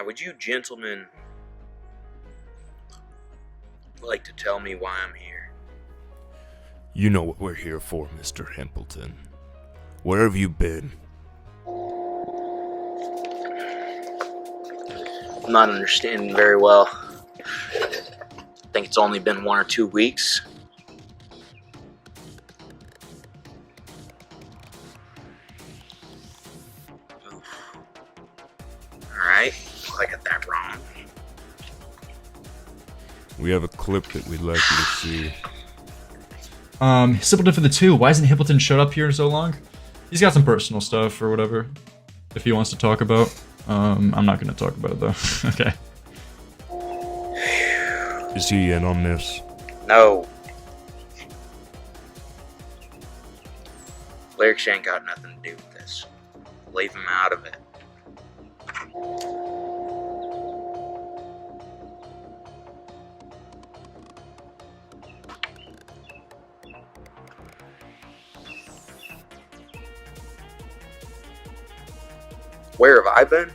would you gentlemen like to tell me why I'm here? You know what we're here for, Mr. Hempleton. Where have you been? I'm not understanding very well. I think it's only been 1 or 2 weeks. Alright, well, I got that wrong. We have a clip that we'd like you to see. Simpleton for the 2. Why hasn't Hempleton showed up here so long? He's got some personal stuff or whatever, if he wants to talk about. I'm not going to talk about it though. Okay. Is he in on this? No. Lyrics ain't got nothing to do with this. Leave him out of it. Where have I been?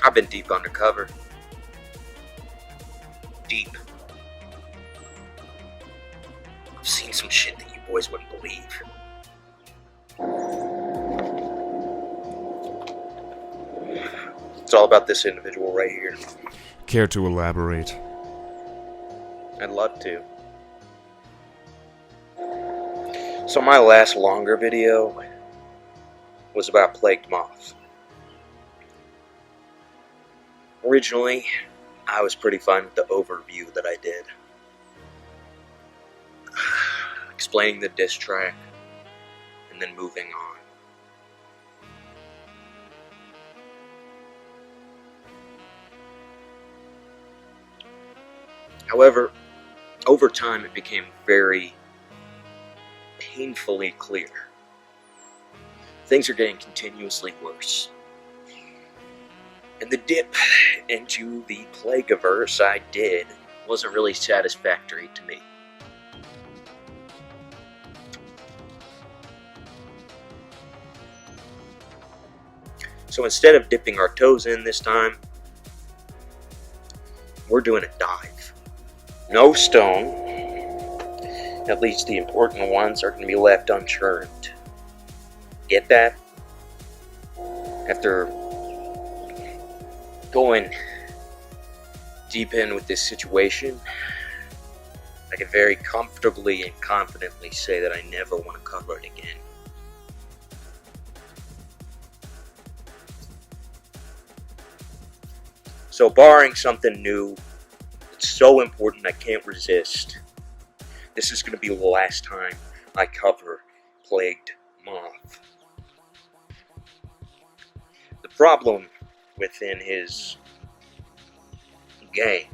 I've been deep undercover. Deep. I've seen some shit that you boys wouldn't believe. It's all about this individual right here. Care to elaborate? I'd love to. So my last longer video was about Plagued Moth. Originally, I was pretty fine with the overview that I did. Explaining the diss track, and then moving on. However, over time it became very painfully clear. Things are getting continuously worse. And the dip into the Plagueverse I did wasn't really satisfactory to me. So instead of dipping our toes in this time, we're doing a dive. No stone, at least the important ones, are going to be left unturned. Get that? After going deep in with this situation, I can very comfortably and confidently say that I never want to cover it again. So barring something new, it's so important I can't resist, this is going to be the last time I cover Plagued Moth. The problem within his gang,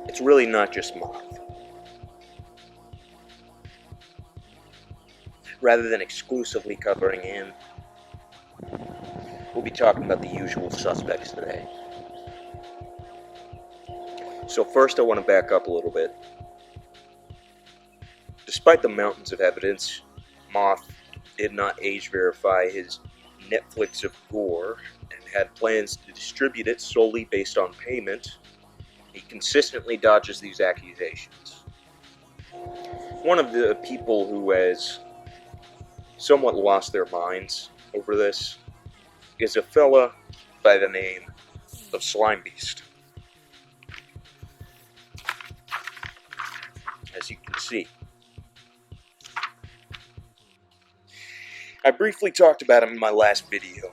it's really not just Moth. Rather than exclusively covering him, we'll be talking about the usual suspects today. So first I want to back up a little bit. Despite the mountains of evidence, Moth did not age verify his Netflix of Gore and had plans to distribute it solely based on payment. He consistently dodges these accusations. One of the people who has somewhat lost their minds over this is a fella by the name of Slime Beast. As you can see, I briefly talked about him in my last video,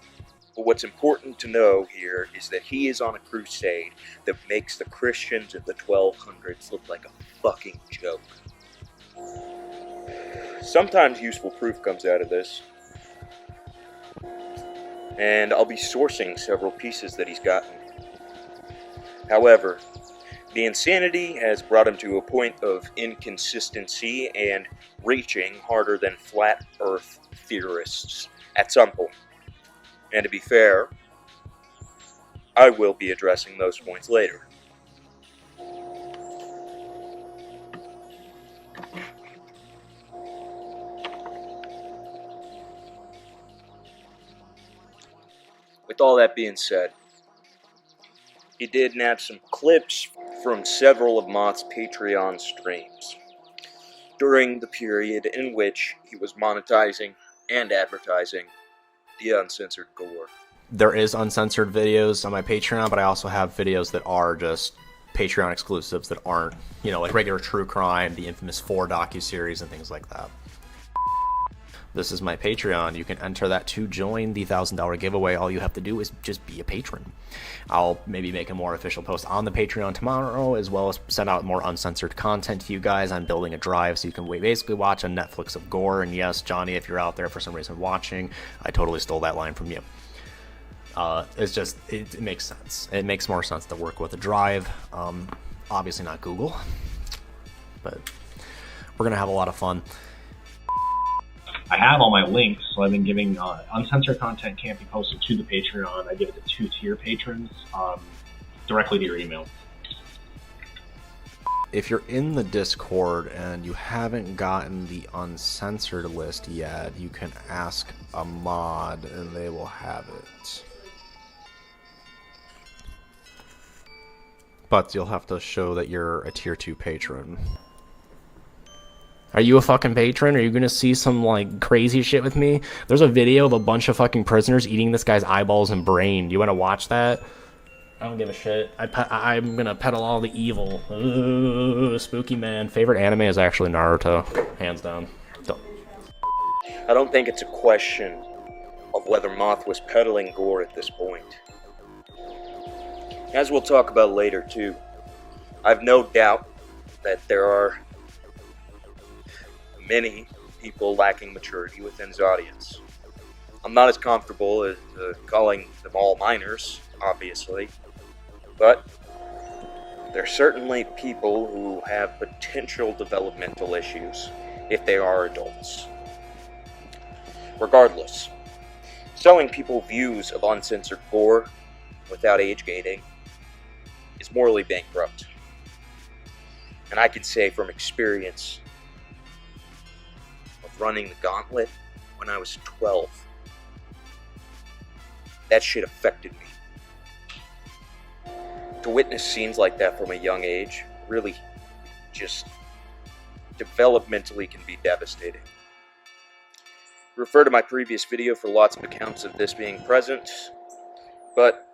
but what's important to know here is that he is on a crusade that makes the Christians of the 1200s look like a fucking joke. Sometimes useful proof comes out of this, and I'll be sourcing several pieces that he's gotten. However, the insanity has brought him to a point of inconsistency and reaching harder than flat earth theorists at some point. And to be fair, I will be addressing those points later. With all that being said, he did nab some clips from several of Moth's Patreon streams during the period in which he was monetizing and advertising the uncensored Gore. There is uncensored videos on my Patreon, but I also have videos that are just Patreon exclusives that aren't, you know, like regular true crime, the infamous 4 docuseries and things like that. This is my Patreon. You can enter that to join the $1,000 giveaway. All you have to do is just be a patron. I'll maybe make a more official post on the Patreon tomorrow, as well as send out more uncensored content to you guys. I'm building a drive so you can basically watch a Netflix of Gore. And yes, Johnny, if you're out there for some reason watching, I totally stole that line from you. It's just, it makes sense. It makes more sense to work with a drive. Obviously not Google, but we're going to have a lot of fun. I have all my links, so I've been giving uncensored content can't be posted to the Patreon. I give it to 2-tier patrons directly to your email. If you're in the Discord and you haven't gotten the uncensored list yet, you can ask a mod and they will have it. But you'll have to show that you're a tier 2 patron. Are you a fucking patron? Are you gonna see some, like, crazy shit with me? There's a video of a bunch of fucking prisoners eating this guy's eyeballs and brain. Do you wanna watch that? I don't give a shit. I'm gonna peddle all the evil. Ugh, spooky man. Favorite anime is actually Naruto. Hands down. I don't think it's a question of whether Moth was peddling Gore at this point. As we'll talk about later, too, I've no doubt that there are many people lacking maturity within his audience. I'm not as comfortable as calling them all minors, obviously, but there's certainly people who have potential developmental issues if they are adults. Regardless, selling people views of uncensored Gore without age gating is morally bankrupt. And I can say from experience of running the gauntlet when I was 12, that shit affected me. To witness scenes like that from a young age really just developmentally can be devastating. Refer to my previous video for lots of accounts of this being present, but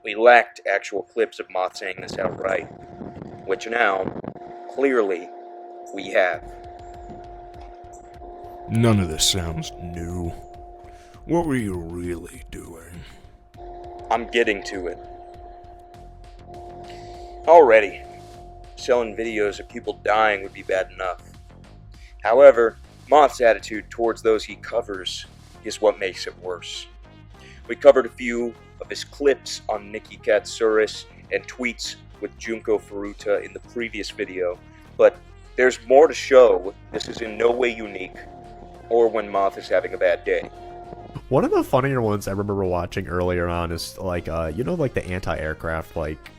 we lacked actual clips of Moth saying this outright, which now, clearly, we have. None of this sounds new. What were you really doing? I'm getting to it. Already, selling videos of people dying would be bad enough. However, Moth's attitude towards those he covers is what makes it worse. We covered a few of his clips on Nikki Katsouris and tweets with Junko Furuta in the previous video, but there's more to show. This is in no way unique, or when Moth is having a bad day. One of the funnier ones I remember watching earlier on is like, you know, like the anti-aircraft, like,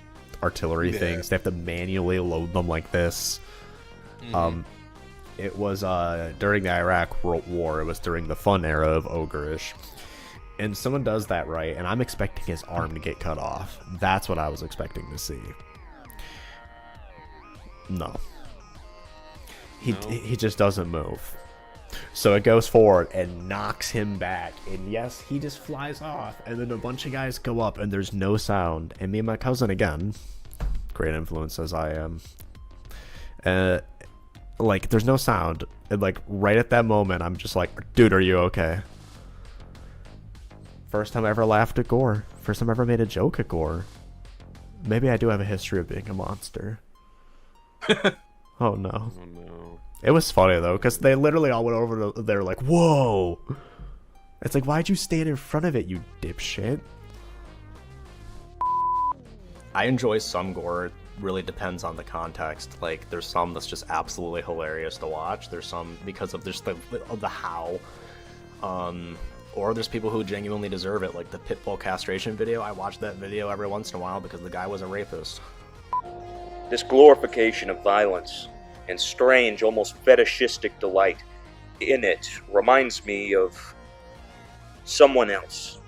artillery things. They have to manually load them like this. Mm-hmm. It was during the Iraq War. It was during the fun era of Ogreish. And someone does that right, and I'm expecting his arm to get cut off. That's what I was expecting to see. No. He just doesn't move. So it goes forward and knocks him back. And yes, he just flies off. And then a bunch of guys go up and there's no sound. And me and my cousin, again, great influence as I am, like, there's no sound. And like, right at that moment, I'm just like, dude, are you okay? First time I ever laughed at Gore. First time I ever made a joke at Gore. Maybe I do have a history of being a monster. Oh no. Oh no. It was funny though, because they literally all went over to, they're like, whoa! It's like, why'd you stand in front of it, you dipshit? I enjoy some Gore. It really depends on the context. Like, there's some that's just absolutely hilarious to watch. There's some because of just the how. Or there's people who genuinely deserve it, like the Pitbull castration video. I watch that video every once in a while because the guy was a rapist. This glorification of violence and strange, almost fetishistic delight in it reminds me of someone else.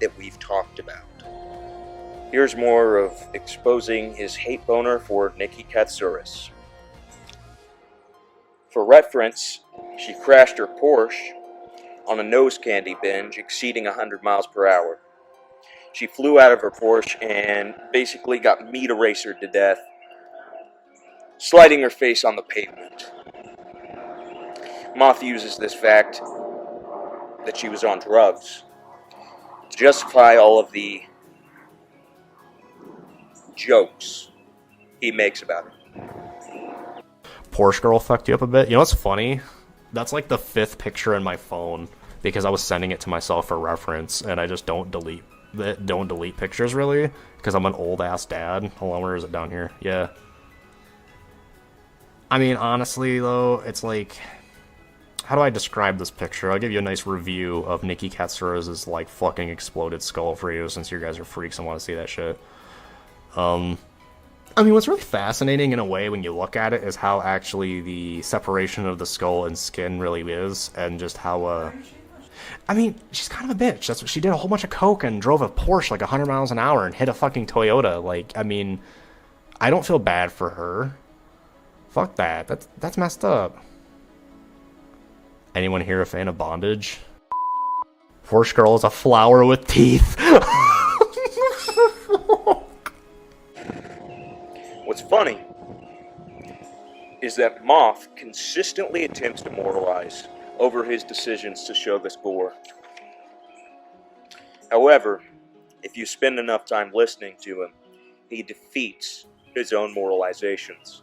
that we've talked about. Here's more of exposing his hate boner for Nikki Katsouris. For reference, she crashed her Porsche on a nose candy binge exceeding 100 miles per hour. She flew out of her Porsche and basically got meat erasered to death, sliding her face on the pavement. Moth uses this fact that she was on drugs to justify all of the jokes he makes about it. Porsche girl fucked you up a bit. You know what's funny? That's like the 5th picture in my phone because I was sending it to myself for reference, and I just don't delete pictures really because I'm an old ass dad. Hold on, where is it down here? Yeah. I mean, honestly though, it's like, how do I describe this picture? I'll give you a nice review of Nikki Katsouris' like fucking exploded skull for you, since you guys are freaks and want to see that shit. I mean, what's really fascinating in a way when you look at it is how actually the separation of the skull and skin really is, and just how, I mean, she's kind of a bitch. That's what she did, a whole bunch of coke and drove a Porsche like 100 miles an hour and hit a fucking Toyota. Like, I mean, I don't feel bad for her. Fuck that. That's messed up. Anyone here a fan of bondage? Porsche girl is a flower with teeth. What's funny is that Moth consistently attempts to moralize over his decisions to show this Gore. However, if you spend enough time listening to him, he defeats his own moralizations.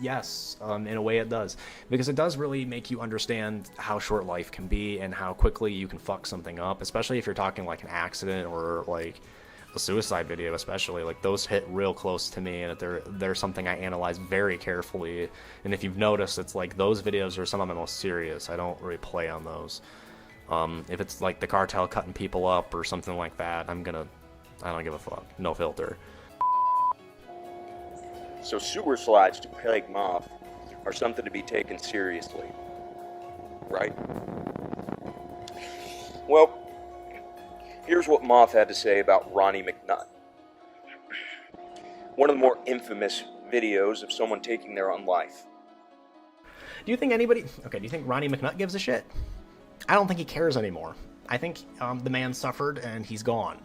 Yes, in a way it does. Because it does really make you understand how short life can be and how quickly you can fuck something up, especially if you're talking like an accident or like a suicide video especially. Like, those hit real close to me, and they're something I analyze very carefully. And if you've noticed, it's like those videos are some of my most serious. I don't really play on those. If it's like the cartel cutting people up or something like that, I don't give a fuck. No filter. So sewer slides to plague Moth are something to be taken seriously, right? Well, here's what Moth had to say about Ronnie McNutt. One of the more infamous videos of someone taking their own life. Do you think Ronnie McNutt gives a shit? I don't think he cares anymore. I think the man suffered and he's gone.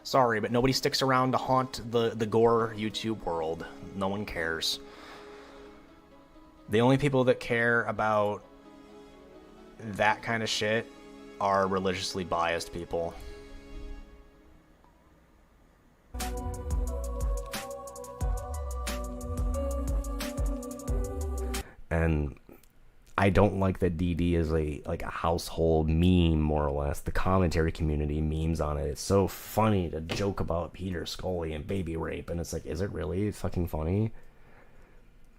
Sorry, but nobody sticks around to haunt the Gore YouTube world. No one cares. The only people that care about that kind of shit are religiously biased people. And I don't like that DD is a household meme, more or less. The commentary community memes on it. It's so funny to joke about Peter Scully and baby rape, and it's like, is it really fucking funny?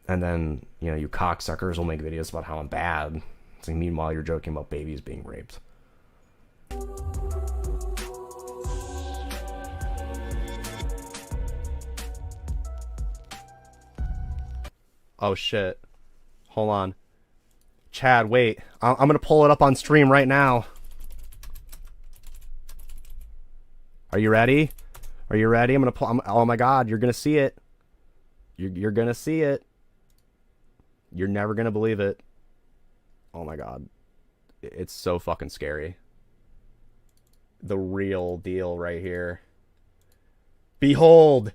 And then, you know, you cocksuckers will make videos about how I'm bad. It's like, meanwhile, you're joking about babies being raped. Oh shit. Hold on. Chad, wait. I'm gonna pull it up on stream right now. Are you ready? Are you ready? I'm gonna pull. Oh my god, you're gonna see it. You're gonna see it. You're never gonna believe it. Oh my god. It's so fucking scary. The real deal right here. Behold,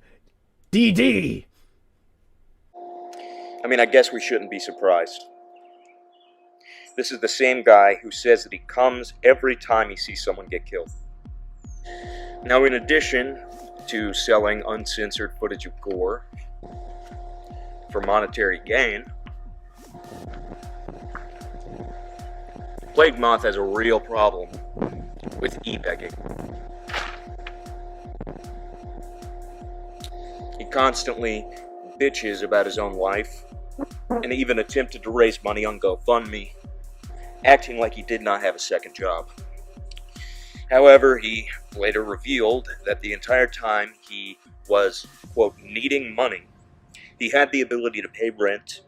DD! I mean, I guess we shouldn't be surprised. This is the same guy who says that he comes every time he sees someone get killed. Now, in addition to selling uncensored footage of Gore for monetary gain, Plague Moth has a real problem with e-begging. He constantly bitches about his own life, and even attempted to raise money on GoFundMe, acting like he did not have a second job. However, he later revealed that the entire time he was, quote, needing money, he had the ability to pay rent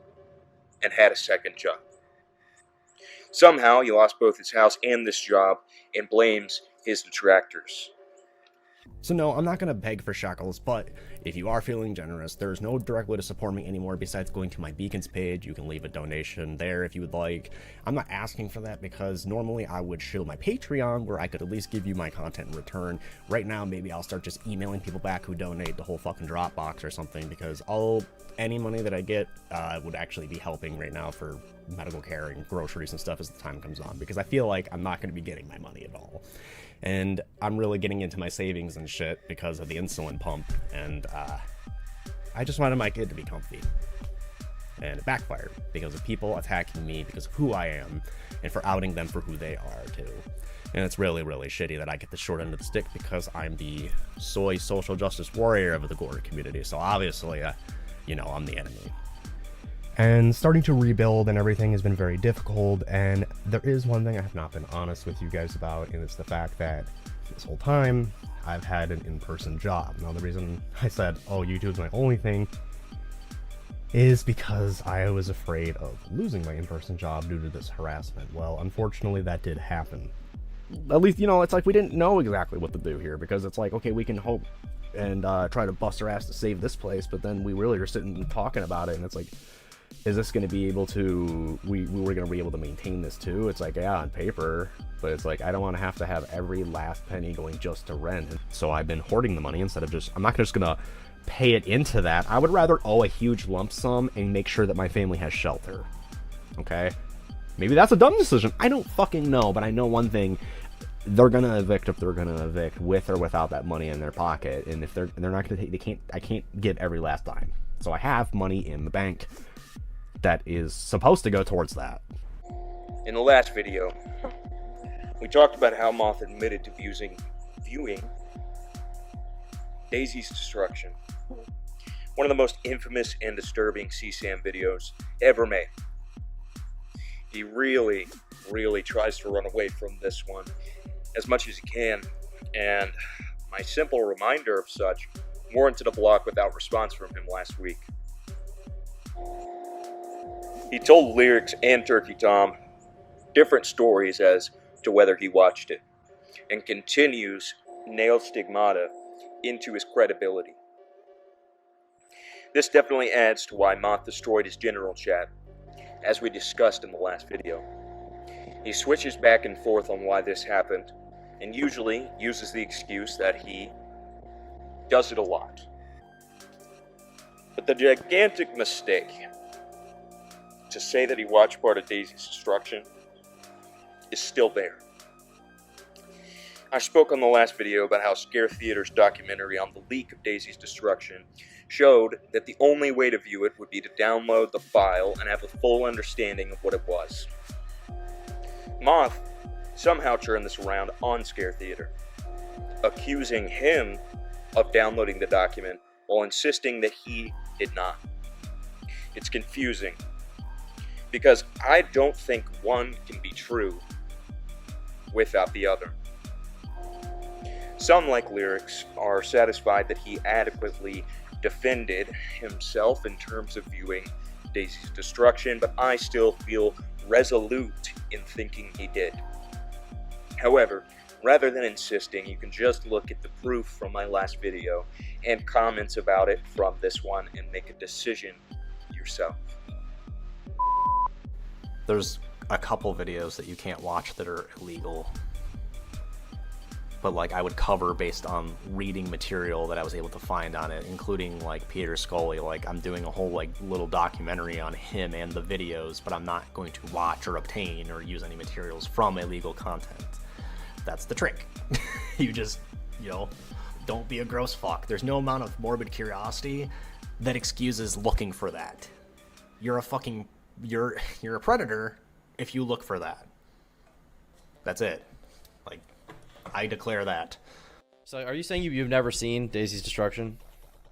and had a second job. Somehow, he lost both his house and this job and blames his detractors. So no, I'm not going to beg for shekels, but if you are feeling generous, there's no direct way to support me anymore besides going to my Beacons page. You can leave a donation there if you would like. I'm not asking for that because normally I would show my Patreon where I could at least give you my content in return. Right now, maybe I'll start just emailing people back who donate the whole fucking Dropbox or something, because any money that I get would actually be helping right now for medical care and groceries and stuff as the time comes on, because I feel like I'm not going to be getting my money at all. And I'm really getting into my savings and shit because of the insulin pump, and I just wanted my kid to be comfy. And it backfired because of people attacking me because of who I am and for outing them for who they are too. And it's really, really shitty that I get the short end of the stick because I'm the soy social justice warrior of the Gore community. So obviously, I'm the enemy. And starting to rebuild and everything has been very difficult, and there is one thing I have not been honest with you guys about, and it's the fact that this whole time I've had an in-person job. Now the reason I said, YouTube's my only thing, is because I was afraid of losing my in-person job due to this harassment. Well, unfortunately that did happen. At least, it's like we didn't know exactly what to do here, because it's like, okay, we can hope and try to bust our ass to save this place, but then we really are sitting and talking about it, and it's like, is this going to be able to, we were going to be able to maintain this too? It's like, yeah, on paper, but it's like, I don't want to have every last penny going just to rent. So I've been hoarding the money instead of I'm not just going to pay it into that. I would rather owe a huge lump sum and make sure that my family has shelter. Okay? Maybe that's a dumb decision. I don't fucking know, but I know one thing. They're going to evict if they're going to evict with or without that money in their pocket. And if they're not going to take, I can't give every last dime. So I have money in the bank that is supposed to go towards that. In the last video, we talked about how Moth admitted to viewing Daisy's destruction, one of the most infamous and disturbing CSAM videos ever made. He really, really tries to run away from this one as much as he can, and my simple reminder of such warranted a block without response from him last week. He told Lyrics and Turkey Tom different stories as to whether he watched it, and continues nail stigmata into his credibility. This definitely adds to why Moth destroyed his general chat, as we discussed in the last video. He switches back and forth on why this happened, and usually uses the excuse that he does it a lot. But the gigantic mistake to say that he watched part of Daisy's destruction is still there. I spoke on the last video about how Scare Theater's documentary on the leak of Daisy's destruction showed that the only way to view it would be to download the file and have a full understanding of what it was. Moth somehow turned this around on Scare Theater, accusing him of downloading the document while insisting that he did not. It's confusing, because I don't think one can be true without the other. Some, like Lyrics, are satisfied that he adequately defended himself in terms of viewing Daisy's destruction, but I still feel resolute in thinking he did. However, rather than insisting, you can just look at the proof from my last video and comments about it from this one and make a decision yourself. There's a couple videos that you can't watch that are illegal, but like I would cover based on reading material that I was able to find on it, including like Peter Scully. Like I'm doing a whole like little documentary on him and the videos, but I'm not going to watch or obtain or use any materials from illegal content. That's the trick. You just, don't be a gross fuck. There's no amount of morbid curiosity that excuses looking for that. You're a predator if you look for that. That's it. Like, I declare that. So are you saying you've never seen Daisy's Destruction?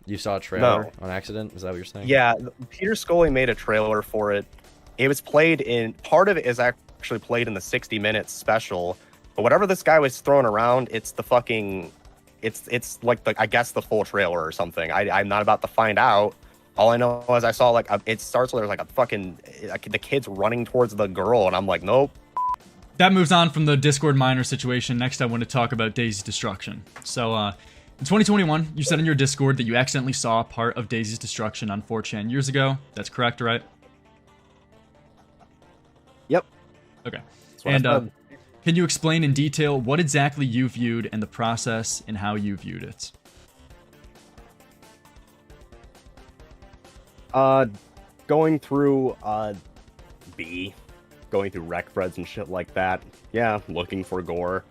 You saw a trailer on accident? Is that what you're saying? Yeah, Peter Scully made a trailer for it. It was played in, part of it is actually played in the 60 Minutes special, but whatever this guy was throwing around, it's the fucking, it's like I guess the full trailer or something. I'm not about to find out. All I know is I saw it starts with like a fucking, the kid's running towards the girl, and I'm like, nope, that moves on from the Discord minor situation. Next, I want to talk about Daisy's destruction. So, in 2021, you said in your Discord that you accidentally saw part of Daisy's destruction on 4chan years ago. That's correct, right? Yep. Okay. And can you explain in detail what exactly you viewed and the process and how you viewed it? Going through going through rec threads and shit like that. Yeah, looking for Gore.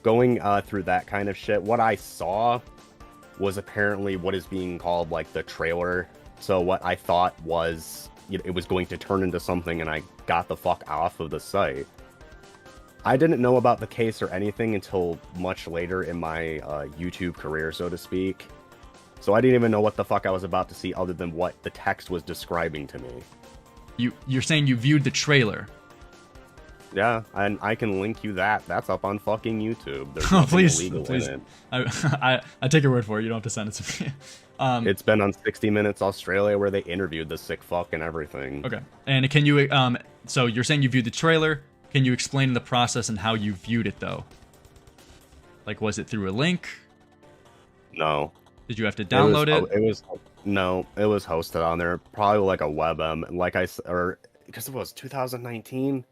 Going through that kind of shit. What I saw was apparently what is being called like the trailer. So what I thought was it was going to turn into something, and I got the fuck off of the site. I didn't know about the case or anything until much later in my YouTube career, so to speak. So I didn't even know what the fuck I was about to see other than what the text was describing to me. You're saying you viewed the trailer? Yeah, and I can link you that. That's up on fucking YouTube. There's Oh, nothing please, illegal please. in it. I take your word for it. You don't have to send it to me. It's been on 60 Minutes Australia where they interviewed the sick fuck and everything. Okay. And can you, so you're saying you viewed the trailer. Can you explain the process and how you viewed it, though? Like, was it through a link? No. Did you have to download it? It was hosted on there, probably like a WebM, because it was 2019,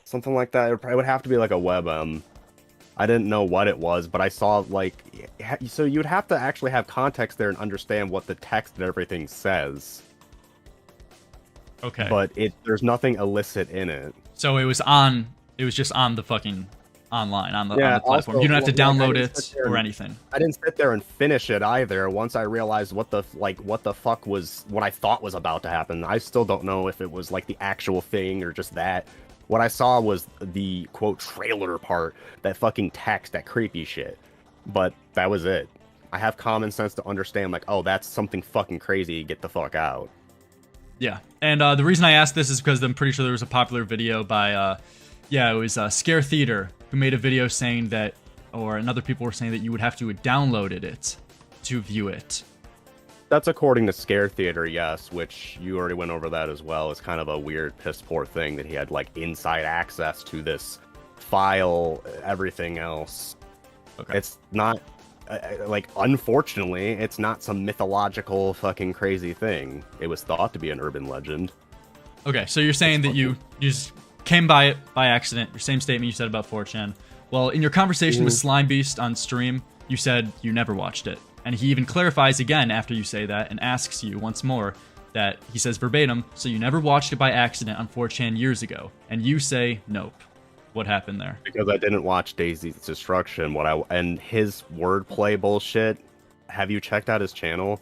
something like that. It would have to be like a WebM. I didn't know what it was, but I saw like, so you'd have to actually have context there and understand what the text and everything says. Okay. But there's nothing illicit in it. So it was just on the fucking online, on the platform. Also, you don't have to download it or and, anything. I didn't sit there and finish it either. Once I realized what the fuck was, what I thought was about to happen. I still don't know if it was like the actual thing or just that. What I saw was the quote trailer part, that fucking text, that creepy shit. But that was it. I have common sense to understand, like, oh, that's something fucking crazy. Get the fuck out. Yeah, and the reason I asked this is because I'm pretty sure there was a popular video by, it was Scare Theater, who made a video saying that, and other people were saying that you would have to have downloaded it to view it. That's according to Scare Theater, yes, which you already went over that as well. It's kind of a weird, piss-poor thing that he had, like, inside access to this file, everything else. Okay. It's not, unfortunately, it's not some mythological fucking crazy thing. It was thought to be an urban legend. Okay, so you're saying that you just came by it by accident, your same statement you said about 4chan. Well, in your conversation with Slime Beast on stream, you said you never watched it. And he even clarifies again after you say that and asks you once more that he says verbatim, so you never watched it by accident on 4chan years ago. And you say nope. What happened there? Because I didn't watch Daisy's Destruction. And his wordplay bullshit. Have you checked out his channel?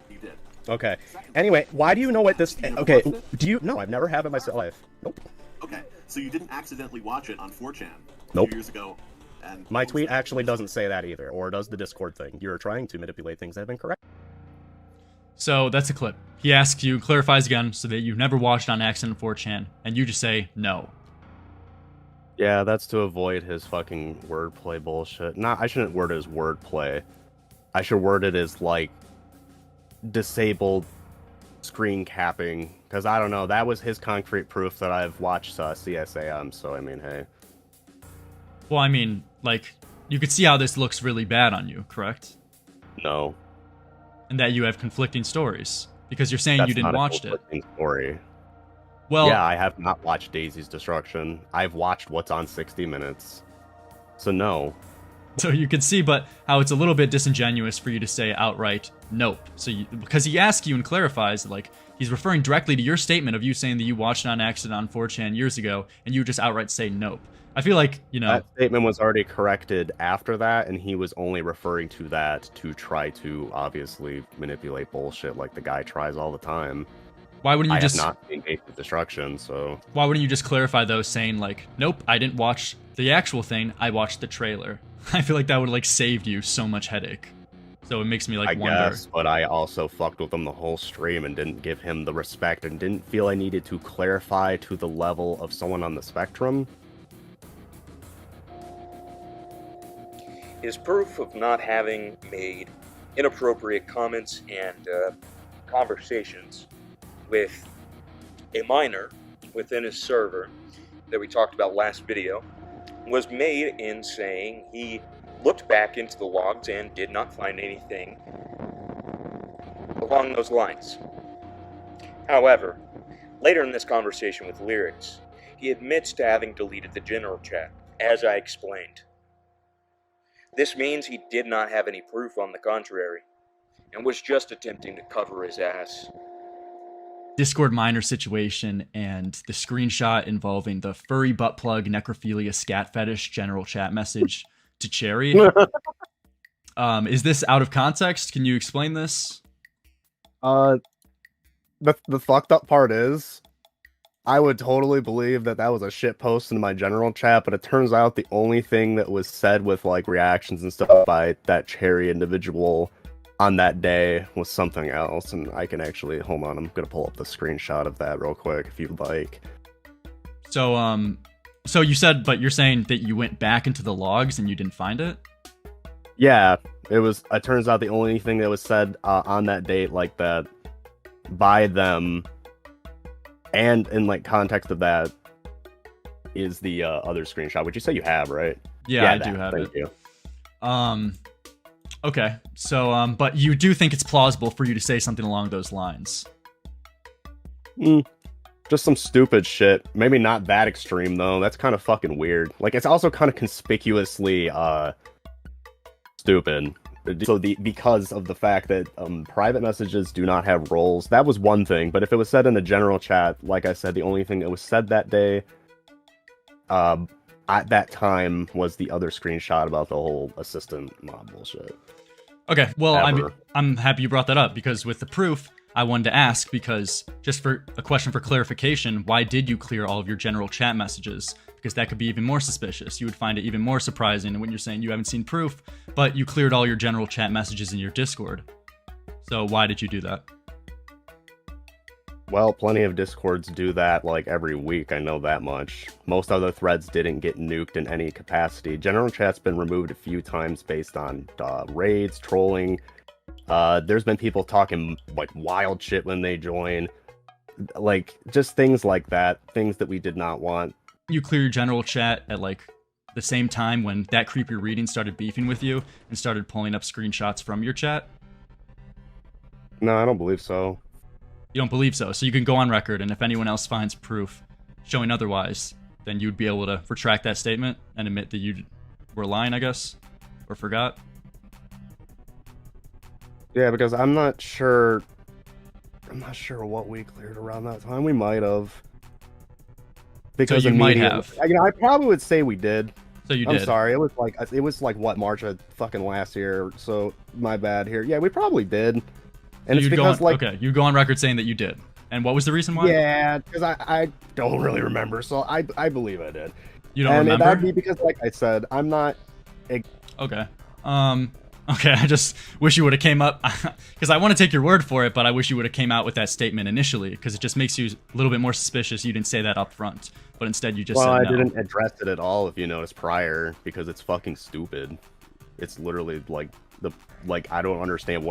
You did. Okay. Anyway, why do you know what this... Okay, do you... No, I've never had it myself. Nope. Okay, so you didn't accidentally watch it on 4chan Nope. 2 years ago. And My tweet actually doesn't say that either, or does the Discord thing. You're trying to manipulate things that have been correct. So that's a clip. He asks you, clarifies again, so that you've never watched on accident 4chan, and you just say no. Yeah, that's to avoid his fucking wordplay bullshit. I shouldn't word it as wordplay. I should word it as, like, disabled screen capping. Because, I don't know, that was his concrete proof that I've watched CSAM, so, I mean, hey. Well, I mean, like, you could see how this looks really bad on you, correct? No. And that you have conflicting stories. Because you're saying That's you didn't not a watch it. conflicting story. Well, yeah, I have not watched Daisy's Destruction. I've watched what's on 60 Minutes. So no. So you can see, but how it's a little bit disingenuous for you to say outright nope. So because he asks you and clarifies, like, he's referring directly to your statement of you saying that you watched it on accident on 4chan years ago, and you just outright say nope. I feel like, you know... That statement was already corrected after that, and he was only referring to that to try to, obviously, manipulate bullshit like the guy tries all the time. Why wouldn't you just... I have not seen Daisy's Destruction, so... Why wouldn't you just clarify, though, saying, like, nope, I didn't watch the actual thing, I watched the trailer. I feel like that would, like, saved you so much headache. So it makes me, like, wonder. I guess, but I also fucked with him the whole stream and didn't give him the respect and didn't feel I needed to clarify to the level of someone on the spectrum. His proof of not having made inappropriate comments and conversations with a minor within his server that we talked about last video was made in saying he looked back into the logs and did not find anything along those lines. However, later in this conversation with Lyrics, he admits to having deleted the general chat, as I explained. This means he did not have any proof on the contrary, and was just attempting to cover his ass. Discord minor situation and the screenshot involving the furry butt plug necrophilia scat fetish general chat message to Cherry. Is this out of context? Can you explain this? The fucked up part is, I would totally believe that that was a shit post in my general chat, but it turns out the only thing that was said with like reactions and stuff by that Cherry individual on that day was something else, and I can actually, hold on, I'm gonna pull up the screenshot of that real quick if you'd like. So, so you said, but you're saying that you went back into the logs and you didn't find it? Yeah, it turns out the only thing that was said on that date like that by them, and in like context of that, is the other screenshot, which you say you have, right? Yeah, I do have it. Thank you. Okay, so, but you do think it's plausible for you to say something along those lines? Just some stupid shit. Maybe not that extreme, though. That's kind of fucking weird. Like, it's also kind of conspicuously, stupid. So because of the fact that private messages do not have roles, that was one thing. But if it was said in a general chat, like I said, the only thing that was said that day, at that time, was the other screenshot about the whole assistant mob bullshit. Okay, well, I'm happy you brought that up, because with the proof, I wanted to ask, because just for a question for clarification, why did you clear all of your general chat messages? Because that could be even more suspicious. You would find it even more surprising when you're saying you haven't seen proof, but you cleared all your general chat messages in your Discord. So why did you do that? Well, plenty of Discords do that like every week, I know that much. Most other threads didn't get nuked in any capacity. General chat's been removed a few times based on raids, trolling. There's been people talking like wild shit when they join. Like, just things like that. Things that we did not want. You clear your general chat at like the same time when that creepy reading started beefing with you and started pulling up screenshots from your chat? No, I don't believe so. You don't believe so, so you can go on record, and if anyone else finds proof showing otherwise, then you'd be able to retract that statement and admit that you were lying, I guess, or forgot. Yeah, because I'm not sure what we cleared around that time. We might have. Because so you might have. I probably would say we did. So you did. I'm sorry. It was like what, March of fucking last year. So my bad here. Yeah, we probably did. And so it's because okay, you go on record saying that you did. And what was the reason why? Yeah, because I don't really remember. So I believe I did. You don't remember? And that'd be because, like I said, I'm not. Okay. Okay, I just wish you would have came up, because I want to take your word for it, but I wish you would have came out with that statement initially, because it just makes you a little bit more suspicious you didn't say that up front, but instead you just said no. Well, I didn't address it at all, if you noticed, prior, because it's fucking stupid. It's literally, I don't understand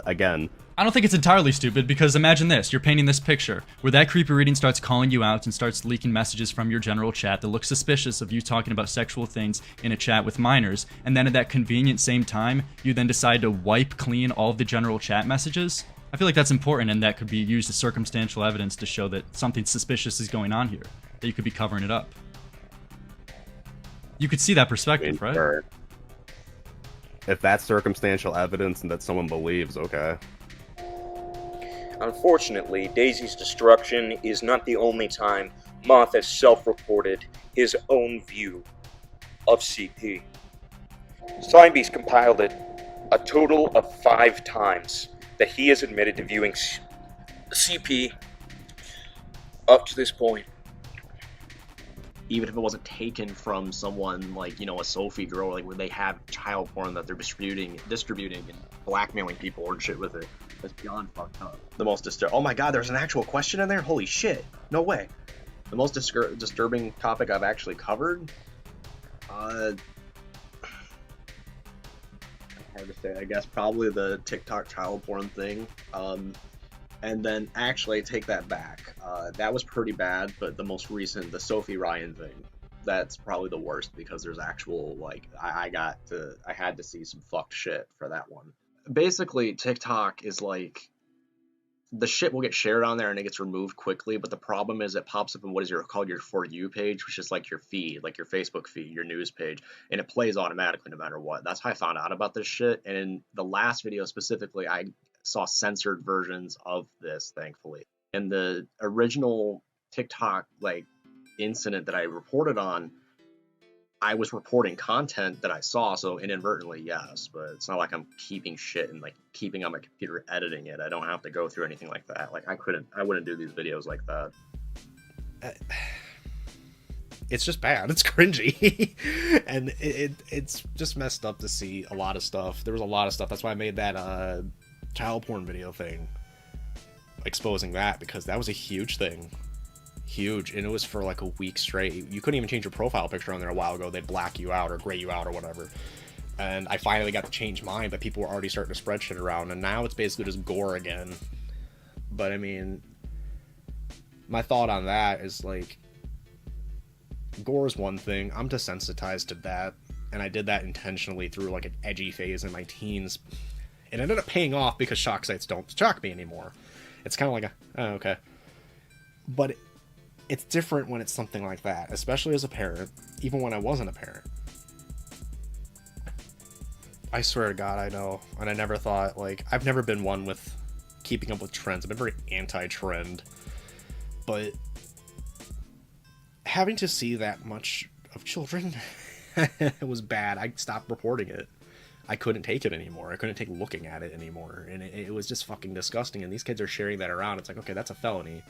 again. I don't think it's entirely stupid, because imagine this, you're painting this picture, where that creepy reading starts calling you out and starts leaking messages from your general chat that look suspicious of you talking about sexual things in a chat with minors, and then at that convenient same time, you then decide to wipe clean all of the general chat messages. I feel like that's important, and that could be used as circumstantial evidence to show that something suspicious is going on here, that you could be covering it up. You could see that perspective, right? Sure. If that's circumstantial evidence and that someone believes, okay. Unfortunately, Daisy's destruction is not the only time Moth has self-reported his own view of CP. Slimebeast compiled it a total of 5 times that he has admitted to viewing CP up to this point. Even if it wasn't taken from someone like, a Sophie girl, like where they have child porn that they're distributing and blackmailing people or shit with it. That's beyond fucked up. The most oh my god, there's an actual question in there? Holy shit. No way. The most disturbing topic I've actually covered? Hard to say. I guess probably the TikTok child porn thing. And then actually take that back. That was pretty bad, but the most recent, the Sophie Ryan thing, that's probably the worst because there's actual, like, I had to see some fucked shit for that one. Basically, TikTok is like, the shit will get shared on there and it gets removed quickly, but the problem is it pops up in what is called your For You page, which is like your feed, like your Facebook feed, your news page, and it plays automatically no matter what. That's how I found out about this shit. And in the last video specifically, I saw censored versions of this, thankfully. And the original TikTok like incident that I reported on, I was reporting content that I saw, so inadvertently, yes, but it's not like I'm keeping shit and like keeping on my computer editing it. I don't have to go through anything like that. Like I wouldn't do these videos like that. It's just bad. It's cringy. And it's just messed up to see a lot of stuff. There was a lot of stuff. That's why I made that child porn video thing, exposing that, because that was a huge thing. Huge. And it was for like a week straight. You couldn't even change your profile picture on there a while ago. They'd black you out or gray you out or whatever. And I finally got to change mine, but people were already starting to spread shit around, and now it's basically just Gore again. But I mean, my thought on that is like, Gore is one thing. I'm desensitized to that, and I did that intentionally through like an edgy phase in my teens. It ended up paying off because shock sites don't shock me anymore. It's kind of like oh, okay. But it's different when it's something like that, especially as a parent, even when I wasn't a parent. I swear to God, I know. And I never thought, like, I've never been one with keeping up with trends. I've been very anti-trend. But having to see that much of children, it was bad. I stopped reporting it. I couldn't take it anymore. I couldn't take looking at it anymore. And it was just fucking disgusting. And these kids are sharing that around. It's like, okay, that's a felony.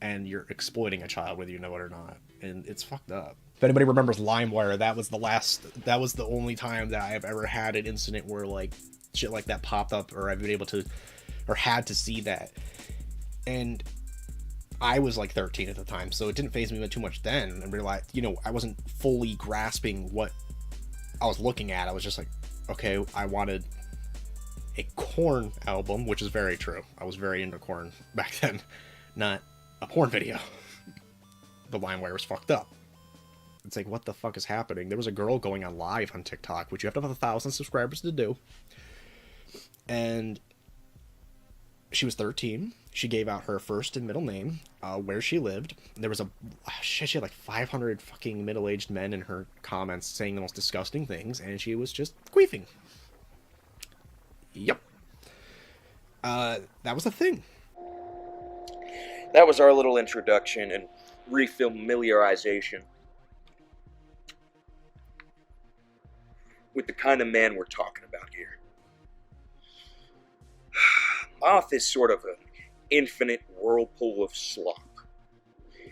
And you're exploiting a child whether you know it or not. And it's fucked up. If anybody remembers LimeWire, that was the only time that I have ever had an incident where like shit like that popped up, or I've been able to, or had to see that. And I was like 13 at the time, so it didn't faze me too much then, and realized, I wasn't fully grasping what I was looking at. I was just like, okay, I wanted a Korn album, which is very true. I was very into Korn back then, not a porn video. The LimeWire was fucked up. It's like, what the fuck is happening? There was a girl going on live on TikTok, which you have to have 1,000 subscribers to do. And she was 13. She gave out her first and middle name, where she lived. There was she had like 500 fucking middle-aged men in her comments saying the most disgusting things, and she was just queefing. Yep. That was a thing. That was our little introduction and refamiliarization with the kind of man we're talking about here. Moth is sort of an infinite whirlpool of slop.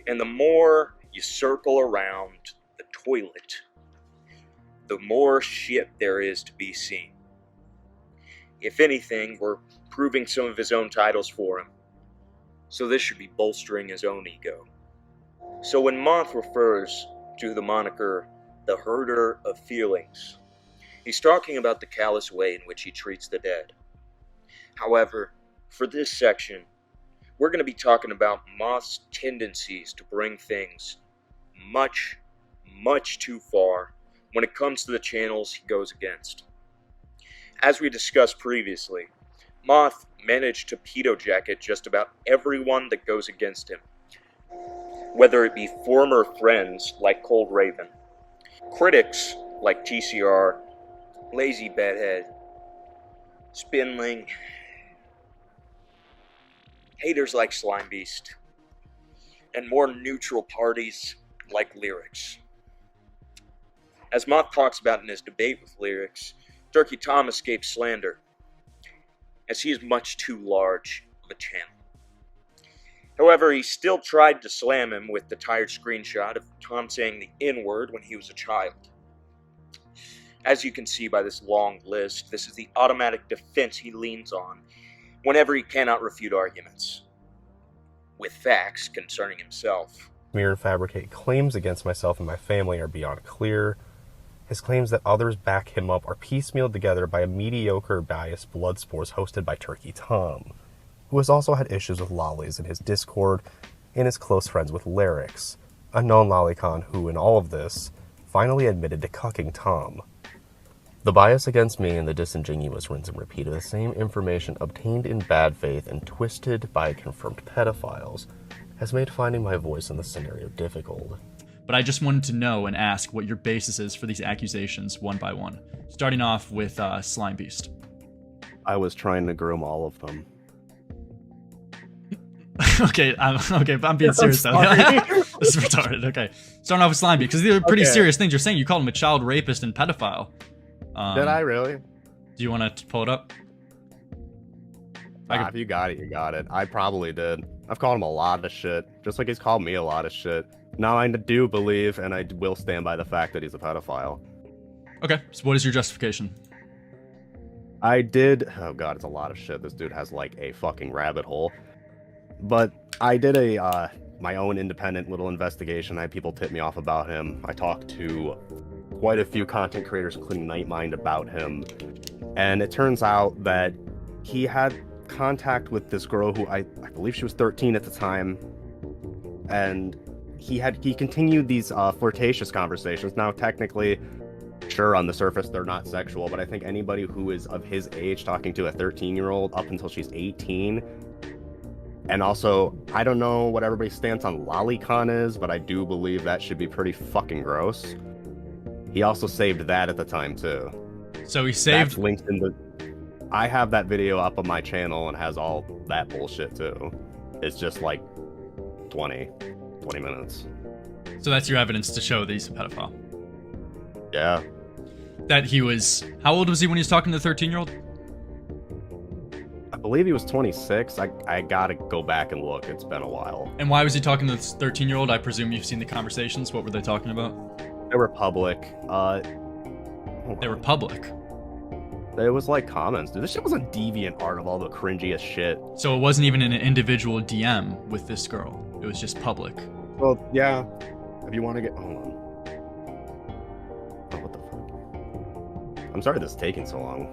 And the more you circle around the toilet, the more shit there is to be seen. If anything, we're proving some of his own titles for him. So this should be bolstering his own ego. So when Moth refers to the moniker, the herder of feelings, he's talking about the callous way in which he treats the dead. However, for this section, we're going to be talking about Moth's tendencies to bring things much, much too far when it comes to the channels he goes against. As we discussed previously, Moth managed to pedo jacket just about everyone that goes against him, whether it be former friends like Cold Raven, critics like TCR, Lazy Bedhead, Spinling, haters like Slime Beast, and more neutral parties like Lyrics. As Moth talks about in his debate with Lyrics, Turkey Tom escaped slander, as he is much too large of a channel. However, he still tried to slam him with the tired screenshot of Tom saying the N-word when he was a child. As you can see by this long list, this is the automatic defense he leans on whenever he cannot refute arguments with facts concerning himself. Smear and fabricate claims against myself and my family are beyond clear. His claims that others back him up are piecemealed together by a mediocre biased blood spores hosted by Turkey Tom. who has also had issues with lollies in his Discord and is close friends with Larix, a known lolicon who, in all of this, finally admitted to cucking Tom. The bias against me and the disingenuous rinse and repeat of the same information obtained in bad faith and twisted by confirmed pedophiles has made finding my voice in the scenario difficult. But I just wanted to know and ask what your basis is for these accusations one by one. Starting off with Slime Beast. I was trying to groom all of them. Okay, but I'm being serious though. This is retarded. Okay, starting off with Slime Beast, because these are pretty serious things you're saying. You called him a child rapist and pedophile. Did I really? Do you want to pull it up? If you got it, you got it. I probably did. I've called him a lot of shit, just like he's called me a lot of shit. Now I do believe, and I will stand by the fact that he's a pedophile. Okay, so what is your justification? I did... Oh god, it's a lot of shit. This dude has like a fucking rabbit hole. But I did my own independent little investigation. I had people tip me off about him. I talked to quite a few content creators, including Nightmind, about him. And it turns out that he had contact with this girl who I believe she was 13 at the time. And he continued these flirtatious conversations. Now, technically, sure, on the surface, they're not sexual, but I think anybody who is of his age talking to a 13-year-old up until she's 18... And also, I don't know what everybody's stance on lolicon is, but I do believe that should be pretty fucking gross. He also saved that at the time, too. So he saved... That's linked in the... I have that video up on my channel and has all that bullshit, too. It's just like 20 minutes. So that's your evidence to show that he's a pedophile? Yeah. That he was... How old was he when he was talking to the 13-year-old? I believe he was 26. I gotta go back and look. It's been a while. And why was he talking to this 13-year-old? I presume you've seen the conversations. What were they talking about? They were public. They were public? It was like comments. Dude, this shit was a deviant art of all the cringiest shit. So it wasn't even an individual DM with this girl. It was just public. Well, yeah. If you want to get... Hold on. Oh, what the fuck? I'm sorry this is taking so long.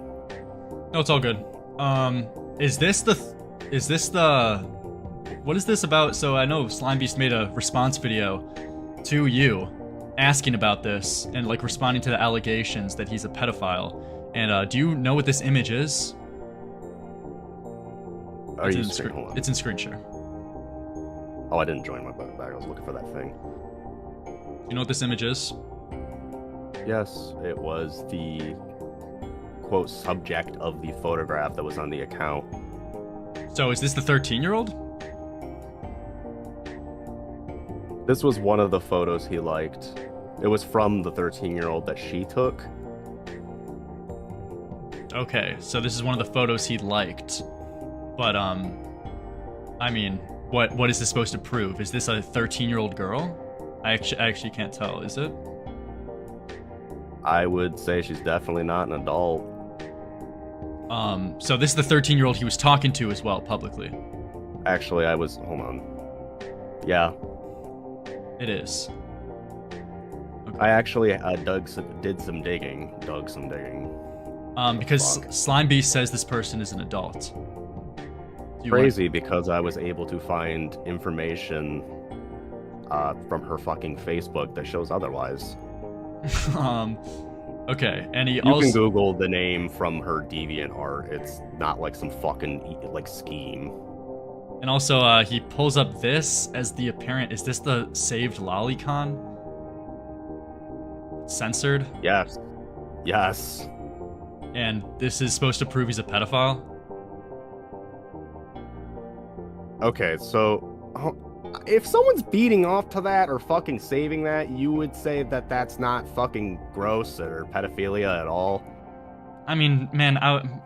No, it's all good. Is this the... What is this about? So I know Slime Beast made a response video to you asking about this and like responding to the allegations that he's a pedophile. And do you know what this image is? It's in screen share. Oh, I didn't join my button bag. I was looking for that thing. Do you know what this image is? Yes, it was the quote subject of the photograph that was on the account. So is this the 13-year-old? This was one of the photos he liked. It was from the 13-year-old that she took. Okay, so this is one of the photos he liked. But, I mean, what is this supposed to prove? Is this a 13-year-old girl? I actually can't tell, is it? I would say she's definitely not an adult. So this is the 13-year-old he was talking to as well, publicly. Actually, hold on. Yeah. It is. Okay. I actually dug some digging. Because Slime Beast says this person is an adult. Crazy, because I was able to find information from her fucking Facebook that shows otherwise. Okay, and you can Google the name from her deviant art. It's not like some fucking like scheme. And also, he pulls up this as the apparent. Is this the saved lolicon? Censored? Yes. Yes. And this is supposed to prove he's a pedophile? Okay, so if someone's beating off to that or fucking saving that, you would say that that's not fucking gross or pedophilia at all? I mean, man,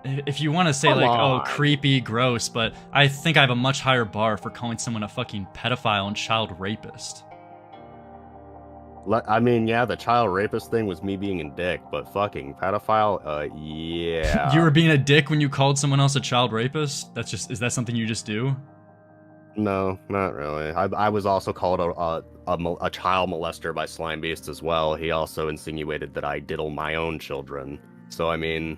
if you want to say oh, creepy, gross, but I think I have a much higher bar for calling someone a fucking pedophile and child rapist. I mean, yeah, the child rapist thing was me being a dick, but fucking pedophile, yeah. You were being a dick when you called someone else a child rapist? Is that something you just do? No, not really. I was also called a child molester by Slime Beast as well. He also insinuated that I diddle my own children. So, I mean,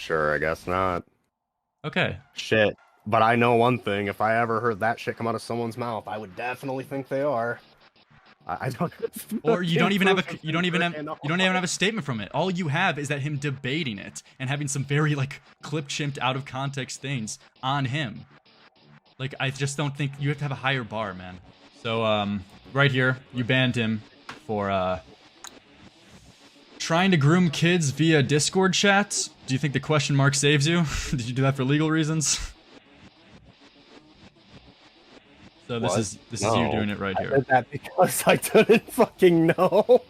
Sure, I guess not. Okay. Shit. But I know one thing, if I ever heard that shit come out of someone's mouth, I would definitely think they are. I don't. Or you don't even have a statement from it. All you have is that him debating it and having some very like clip chimped out of context things on him. Like I just don't think you have to have a higher bar, man. So right here, you banned him for trying to groom kids via Discord chats. Do you think the question mark saves you? Did you do that for legal reasons? So this is you doing it right here. I did that because I didn't fucking know.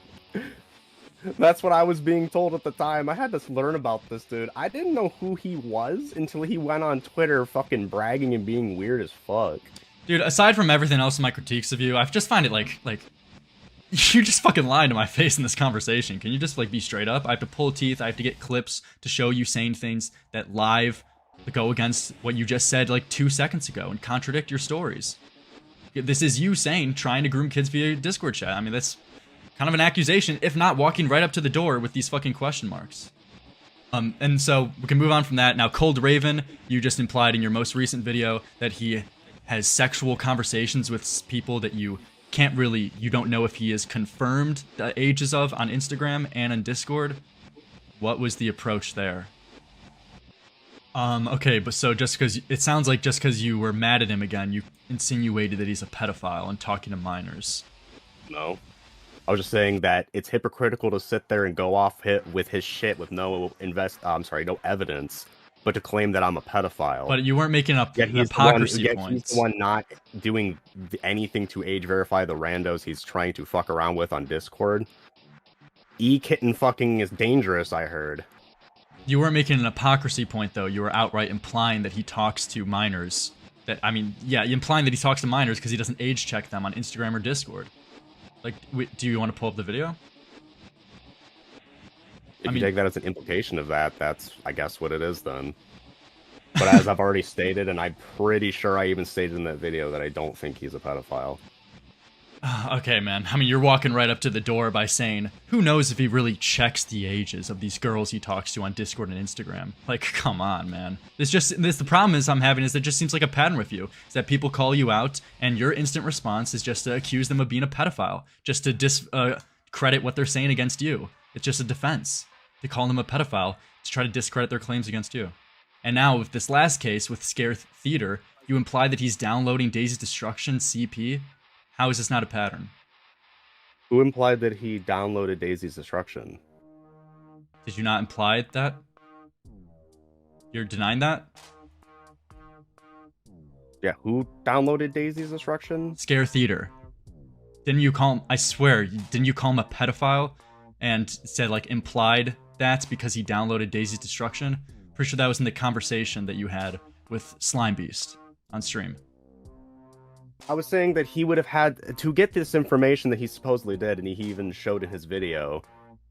That's what I was being told at the time. I had to learn about this dude. I didn't know who he was until he went on Twitter fucking bragging and being weird as fuck. Dude, aside from everything else in my critiques of you, I just find it like you just fucking lied to my face in this conversation. Can you just like be straight up? I have to pull teeth. I have to get clips to show you saying things that live go against what you just said like 2 seconds ago and contradict your stories. This is you saying trying to groom kids via Discord chat. I mean, that's kind of an accusation, if not walking right up to the door with these fucking question marks. And so we can move on from that. Now, Cold Raven, you just implied in your most recent video that he has sexual conversations with people that you don't know if he is confirmed the ages of on Instagram and on Discord. What was the approach there? Okay, but so just because it sounds like just because you were mad at him again, you insinuated that he's a pedophile and talking to minors. No. I was just saying that it's hypocritical to sit there and go off hit with his shit with no evidence, but to claim that I'm a pedophile. But you weren't making up hypocrisy points. He's the one not doing anything to age verify the randos he's trying to fuck around with on Discord. E-kitten fucking is dangerous, I heard. You weren't making an hypocrisy point, though. You were outright implying that he talks to minors. You're implying that he talks to minors because he doesn't age check them on Instagram or Discord. Like, do you want to pull up the video? If you take that as an implication of that, that's, I guess, what it is then. But as I've already stated, and I'm pretty sure I even stated in that video that I don't think he's a pedophile. Okay, man. I mean, you're walking right up to the door by saying, who knows if he really checks the ages of these girls he talks to on Discord and Instagram. Like, come on, man. The problem I'm having is it just seems like a pattern with you. Is that people call you out, and your instant response is just to accuse them of being a pedophile. Just to discredit what they're saying against you. It's just a defense. To call them a pedophile, to try to discredit their claims against you. And now, with this last case, with Scare Theater, you imply that he's downloading Daisy's Destruction CP. How is this not a pattern? Who implied that he downloaded Daisy's Destruction? Did you not imply that? You're denying that? Yeah, who downloaded Daisy's Destruction? Scare Theater. Didn't you call him, I swear, didn't you call him a pedophile? And said, like, implied that because he downloaded Daisy's Destruction? Pretty sure that was in the conversation that you had with Slime Beast on stream. I was saying that he would have had to get this information that he supposedly did, and he even showed in his video.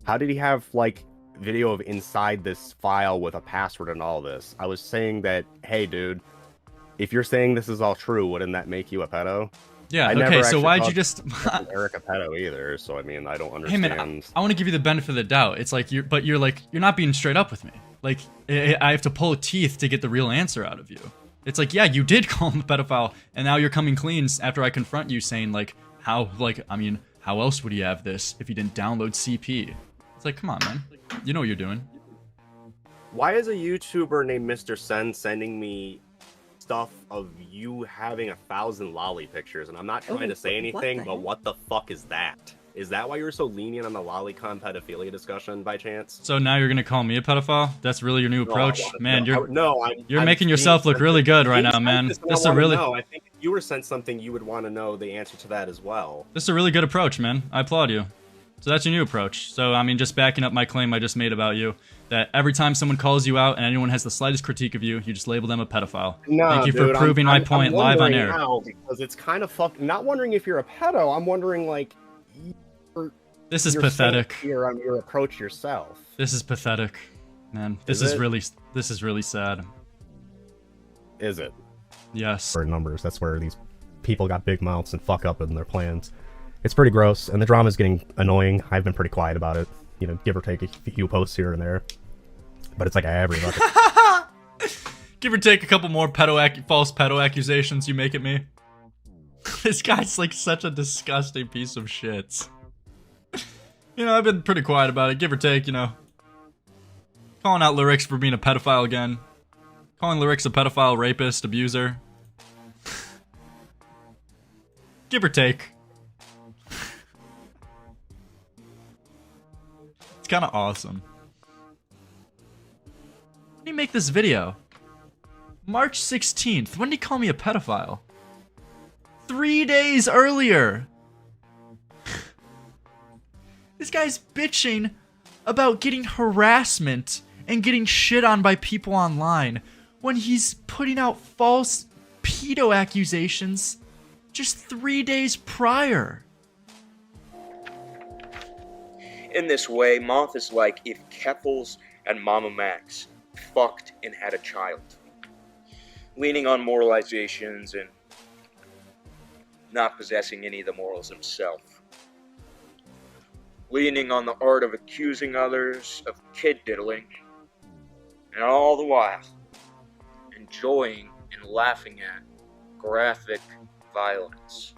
How did he have, like, video of inside this file with a password and all this? I was saying that, hey, dude, if you're saying this is all true, wouldn't that make you a pedo? Yeah, okay, so why'd you just... Eric a pedo either, so I mean, I don't understand. Hey man, I want to give you the benefit of the doubt. It's like, you're not being straight up with me. Like, I have to pull teeth to get the real answer out of you. It's like, yeah, you did call him a pedophile, and now you're coming clean after I confront you saying, like, how else would he have this if he didn't download CP? It's like, come on, man. You know what you're doing. Why is a YouTuber named Mr. Sen sending me stuff of you having 1,000 lolly pictures? And I'm not trying to say anything, but what the fuck is that? Is that why you were so lenient on the lolicon pedophilia discussion by chance? So now you're gonna call me a pedophile? That's really your new approach? Man, you're making yourself look really good right now, man. This is a really... I think if you were sent something, you would want to know the answer to that as well. This is a really good approach, man. I applaud you. So that's your new approach. So, I mean, just backing up my claim I just made about you, that every time someone calls you out and anyone has the slightest critique of you, you just label them a pedophile. No, thank you for proving my point live on air. How, because it's kind of not wondering if you're a pedo, I'm wondering, like... This is pathetic. On your approach yourself. This is pathetic, man. This is really sad. Is it? Yes. For numbers, that's where these people got big mouths and fuck up in their plans. It's pretty gross, and the drama's getting annoying. I've been pretty quiet about it. You know, give or take a few posts here and there. but it's like every fucking. Give or take a couple more false pedo accusations you make at me. This guy's like such a disgusting piece of shit. You know, I've been pretty quiet about it, give or take, you know. Calling out Lyrics for being a pedophile again. Calling Lyrics a pedophile, rapist, abuser. Give or take. It's kind of awesome. When did he make this video? March 16th. When did he call me a pedophile? 3 days earlier. This guy's bitching about getting harassment and getting shit on by people online when he's putting out false pedo accusations just 3 days prior. In this way, Moth is like if Keffels and Mama Max fucked and had a child. Leaning on moralizations and not possessing any of the morals himself. Leaning on the art of accusing others of kid diddling, and all the while enjoying and laughing at graphic violence.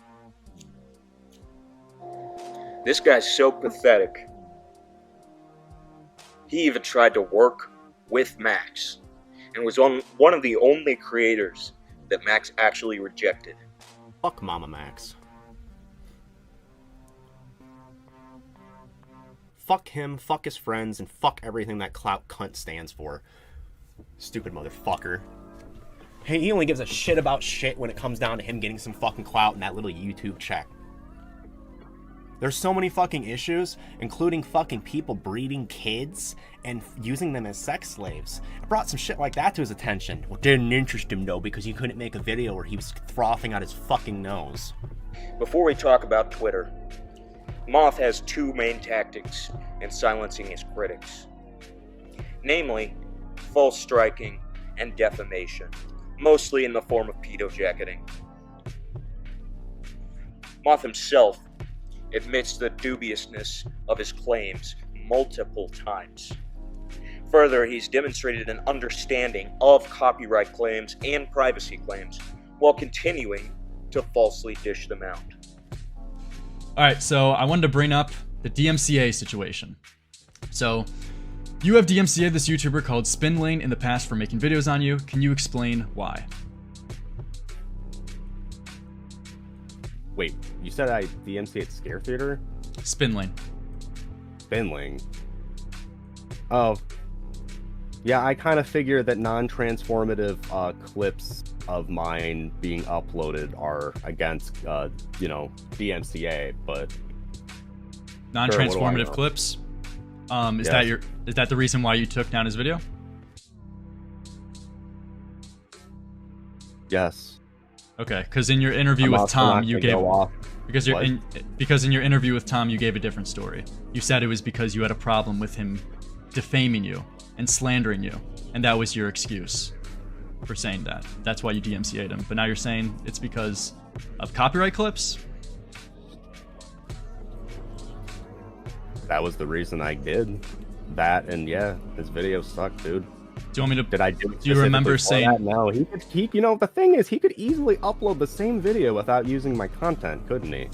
This guy's so pathetic. He even tried to work with Max, and was one of the only creators that Max actually rejected. Fuck Mama Max. Fuck him, fuck his friends, and fuck everything that clout cunt stands for. Stupid motherfucker. Hey, he only gives a shit about shit when it comes down to him getting some fucking clout and that little YouTube check. There's so many fucking issues, including fucking people breeding kids and using them as sex slaves. I brought some shit like that to his attention. Well, didn't interest him though, because he couldn't make a video where he was frothing out his fucking nose. Before we talk about Twitter, Moth has two main tactics in silencing his critics. Namely, false striking and defamation, mostly in the form of pedo-jacketing. Moth himself admits the dubiousness of his claims multiple times. Further, he's demonstrated an understanding of copyright claims and privacy claims while continuing to falsely dish them out. Alright, so I wanted to bring up the DMCA situation. So, you have DMCA this YouTuber called Spinlane in the past for making videos on you. Can you explain why? Wait, you said I DMCA'd Scare Theater? Spinlane. Spinlane? Oh. Yeah, I kind of figured that non-transformative clips of mine being uploaded are against, DMCA, but... Non-transformative sure, clips? Is Yes. is that the reason why you took down his video? Yes. Okay, because in your interview with Tom, you gave because in your interview with Tom, you gave a different story. You said it was because you had a problem with him defaming you and slandering you, and that was your excuse for saying that. That's why you DMCA'd him. But now you're saying it's because of copyright clips? That was the reason I did that, and yeah, his video sucked, dude. Do you want me to? Did I do? Do you remember saying? That? No, he the thing is, he could easily upload the same video without using my content, couldn't he?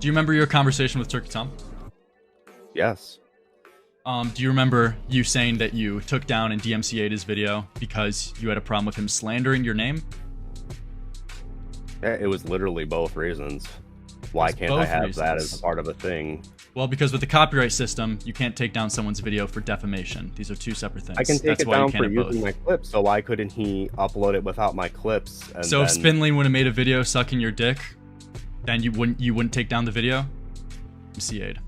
Do you remember your conversation with Turkey Tom? Yes. Do you remember you saying that you took down and DMCA'd his video because you had a problem with him slandering your name? Yeah, it was literally both reasons. Why can't I have that as a part of a thing? Well, because with the copyright system, you can't take down someone's video for defamation. These are two separate things. I can take it down for using my clips, so why couldn't he upload it without my clips? And so if Spinlane would have made a video sucking your dick, then you wouldn't take down the video? DMCA'd.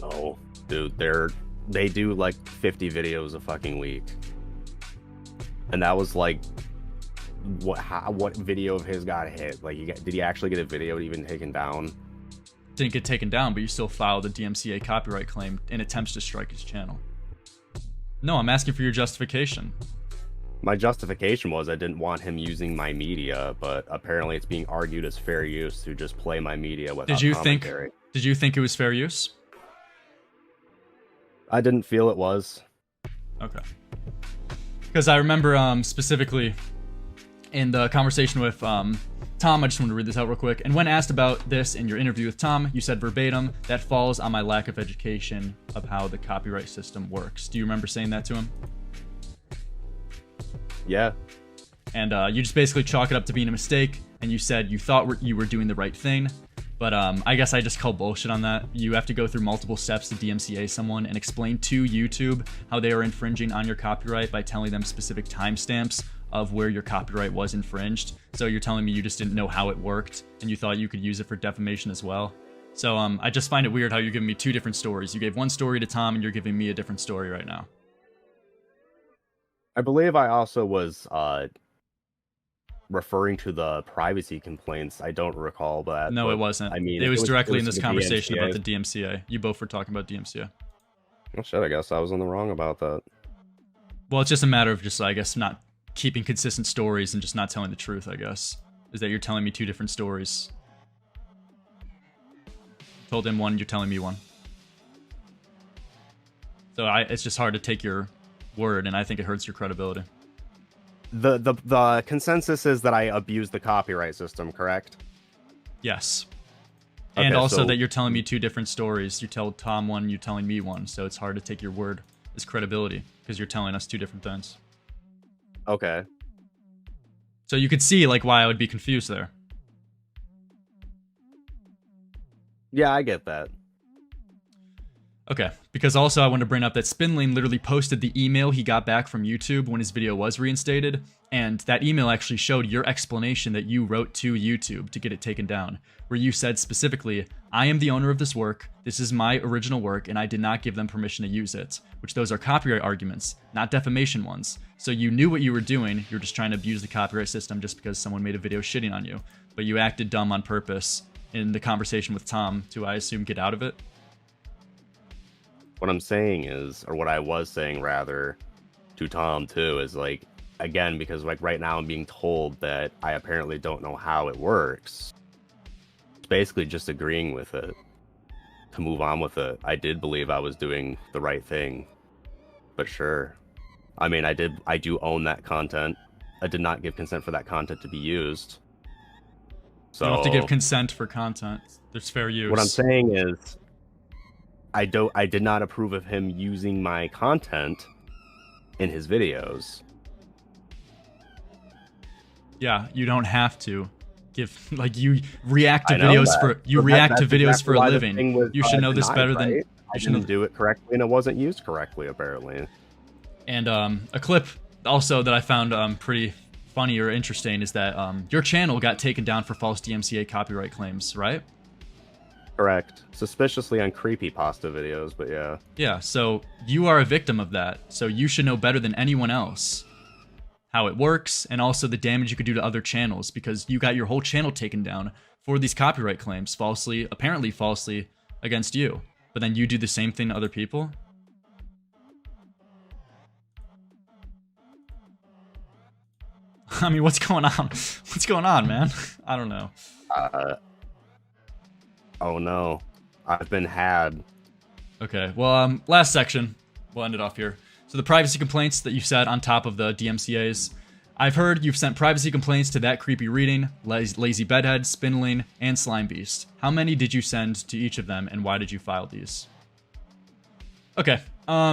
No, dude, they do like 50 videos a fucking week, and that was like what video of his got hit? Like, did he actually get a video even taken down? Didn't get taken down, but you still filed a DMCA copyright claim in attempts to strike his channel. No, I'm asking for your justification. My justification was I didn't want him using my media, but apparently it's being argued as fair use to just play my media without commentary. Did you think it was fair use? I didn't feel it was. Okay. Because I remember specifically in the conversation with Tom, I just want to read this out real quick. And when asked about this in your interview with Tom, you said verbatim, "That falls on my lack of education of how the copyright system works." Do you remember saying that to him? Yeah. And you just basically chalk it up to being a mistake, and you said you thought you were doing the right thing. But I guess I just call bullshit on that. You have to go through multiple steps to DMCA someone and explain to YouTube how they are infringing on your copyright by telling them specific timestamps of where your copyright was infringed. So you're telling me you just didn't know how it worked and you thought you could use it for defamation as well. So I just find it weird how you're giving me two different stories. You gave one story to Tom and you're giving me a different story right now. I believe I also was referring to the privacy complaints. I don't recall that. No, it wasn't. I mean, it was directly in this the conversation DMCA. about the DMCA. You both were talking about DMCA. Well, shit, I guess I was in the wrong about that. Well, it's just a matter of just, I guess, not keeping consistent stories and just not telling the truth, I guess. Is that you're telling me two different stories. Told him one, you're telling me one. So it's just hard to take your word, and I think it hurts your credibility. The consensus is that I abused the copyright system, correct? Yes. Okay, And also so- that you're telling me two different stories. You tell Tom one, you're telling me one. So it's hard to take your word as credibility because you're telling us two different things. Okay. So you could see like why I would be confused there. Yeah, I get that. Okay, because also I want to bring up that Spinlane literally posted the email he got back from YouTube when his video was reinstated, and that email actually showed your explanation that you wrote to YouTube to get it taken down, where you said specifically, "I am the owner of this work, this is my original work, and I did not give them permission to use it," which those are copyright arguments, not defamation ones. So you knew what you were doing, you're just trying to abuse the copyright system just because someone made a video shitting on you, but you acted dumb on purpose in the conversation with Tom to, I assume, get out of it. What I'm saying is, or what I was saying rather, to Tom too, is like, again, because like right now I'm being told that I apparently don't know how it works. It's basically just agreeing with it to move on with it. I did believe I was doing the right thing, but sure. I mean, I do own that content. I did not give consent for that content to be used. So You don't have to give consent for content. There's fair use. what I'm saying is, I did not approve of him using my content in his videos. Yeah, you don't have to give, like, you react to I know videos that. for you But react to that's videos exactly for a why the living. thing was, You should know this denied, better than right? you I should know. didn't do it correctly, and it wasn't used correctly, apparently. And a clip also that I found pretty funny or interesting is that your channel got taken down for false DMCA copyright claims, right? Correct. Suspiciously on creepypasta videos, but yeah. Yeah, so you are a victim of that. So you should know better than anyone else how it works and also the damage you could do to other channels because you got your whole channel taken down for these copyright claims apparently falsely against you. But then you do the same thing to other people? I mean, what's going on? What's going on, man? I don't know. Oh no. I've been had. Okay, well, last section. We'll end it off here. So the privacy complaints that you said on top of the DMCAs. I've heard you've sent privacy complaints to That Creepy Reading, Lazy Bedhead, Spinling, and Slime Beast. How many did you send to each of them, and why did you file these? Okay,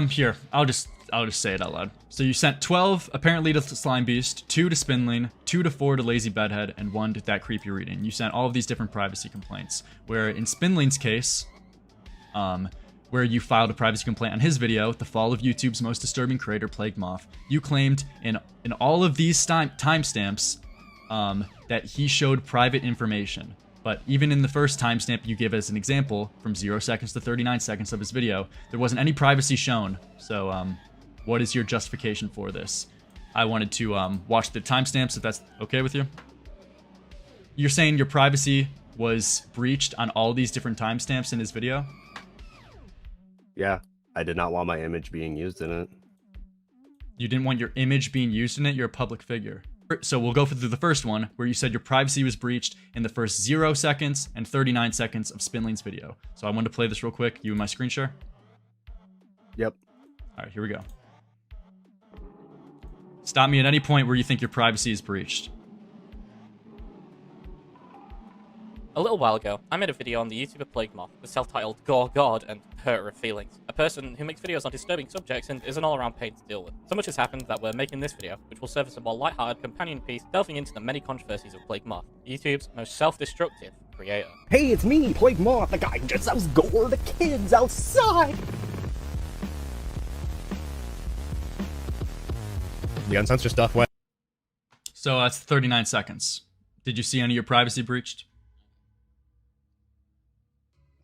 here, I'll just say it out loud. So you sent 12 apparently to Slime Beast, 2 to Spinling, 2 to 4 to Lazy Bedhead, and 1 to That Creepy Reading. You sent all of these different privacy complaints. Where in Spinling's case, where you filed a privacy complaint on his video, The Fall of YouTube's Most Disturbing Creator, Plague Moth, you claimed in all of these timestamps that he showed private information. But even in the first timestamp you give as an example, from 0 seconds to 39 seconds of his video, there wasn't any privacy shown. So what is your justification for this? I wanted to watch the timestamps, if that's okay with you. You're saying your privacy was breached on all these different timestamps in his video? Yeah, I did not want my image being used in it. You didn't want your image being used in it? You're a public figure. So we'll go through the first one, where you said your privacy was breached in the first 0 seconds and 39 seconds of Spinling's video. So I wanted to play this real quick. You and my screen share? Yep. All right, here we go. Stop me at any point where you think your privacy is breached. A little while ago, I made a video on the YouTuber Plague Moth, the self-titled Gore God and Hurter of Feelings, a person who makes videos on disturbing subjects and is an all-around pain to deal with. So much has happened that we're making this video, which will serve as a more light-hearted companion piece, delving into the many controversies of Plague Moth, YouTube's most self-destructive creator. Hey, it's me, Plague Moth, the guy who just sells gore to kids outside! The uncensored stuff went. So that's 39 seconds. Did you see any of your privacy breached?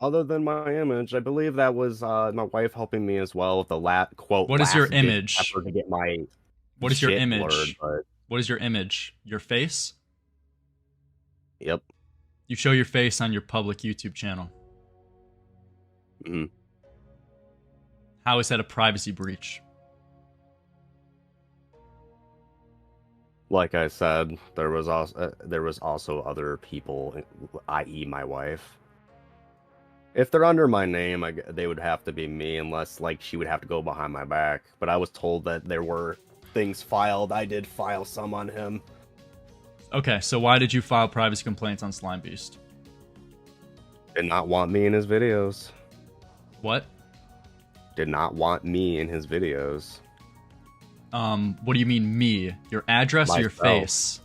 Other than my image, I believe that was my wife helping me as well with the quote. What is your image? To get my what is your image? Blurred, but... What is your image? Your face? Yep. You show your face on your public YouTube channel. Mm-hmm. How is that a privacy breach? Like I said, there was also other people, i.e., my wife. If they're under my name, they would have to be me, unless like she would have to go behind my back. But I was told that there were things filed. I did file some on him. Okay, so why did you file privacy complaints on Slime Beast? Did not want me in his videos. What? Did not want me in his videos. What do you mean me? Your address or your face?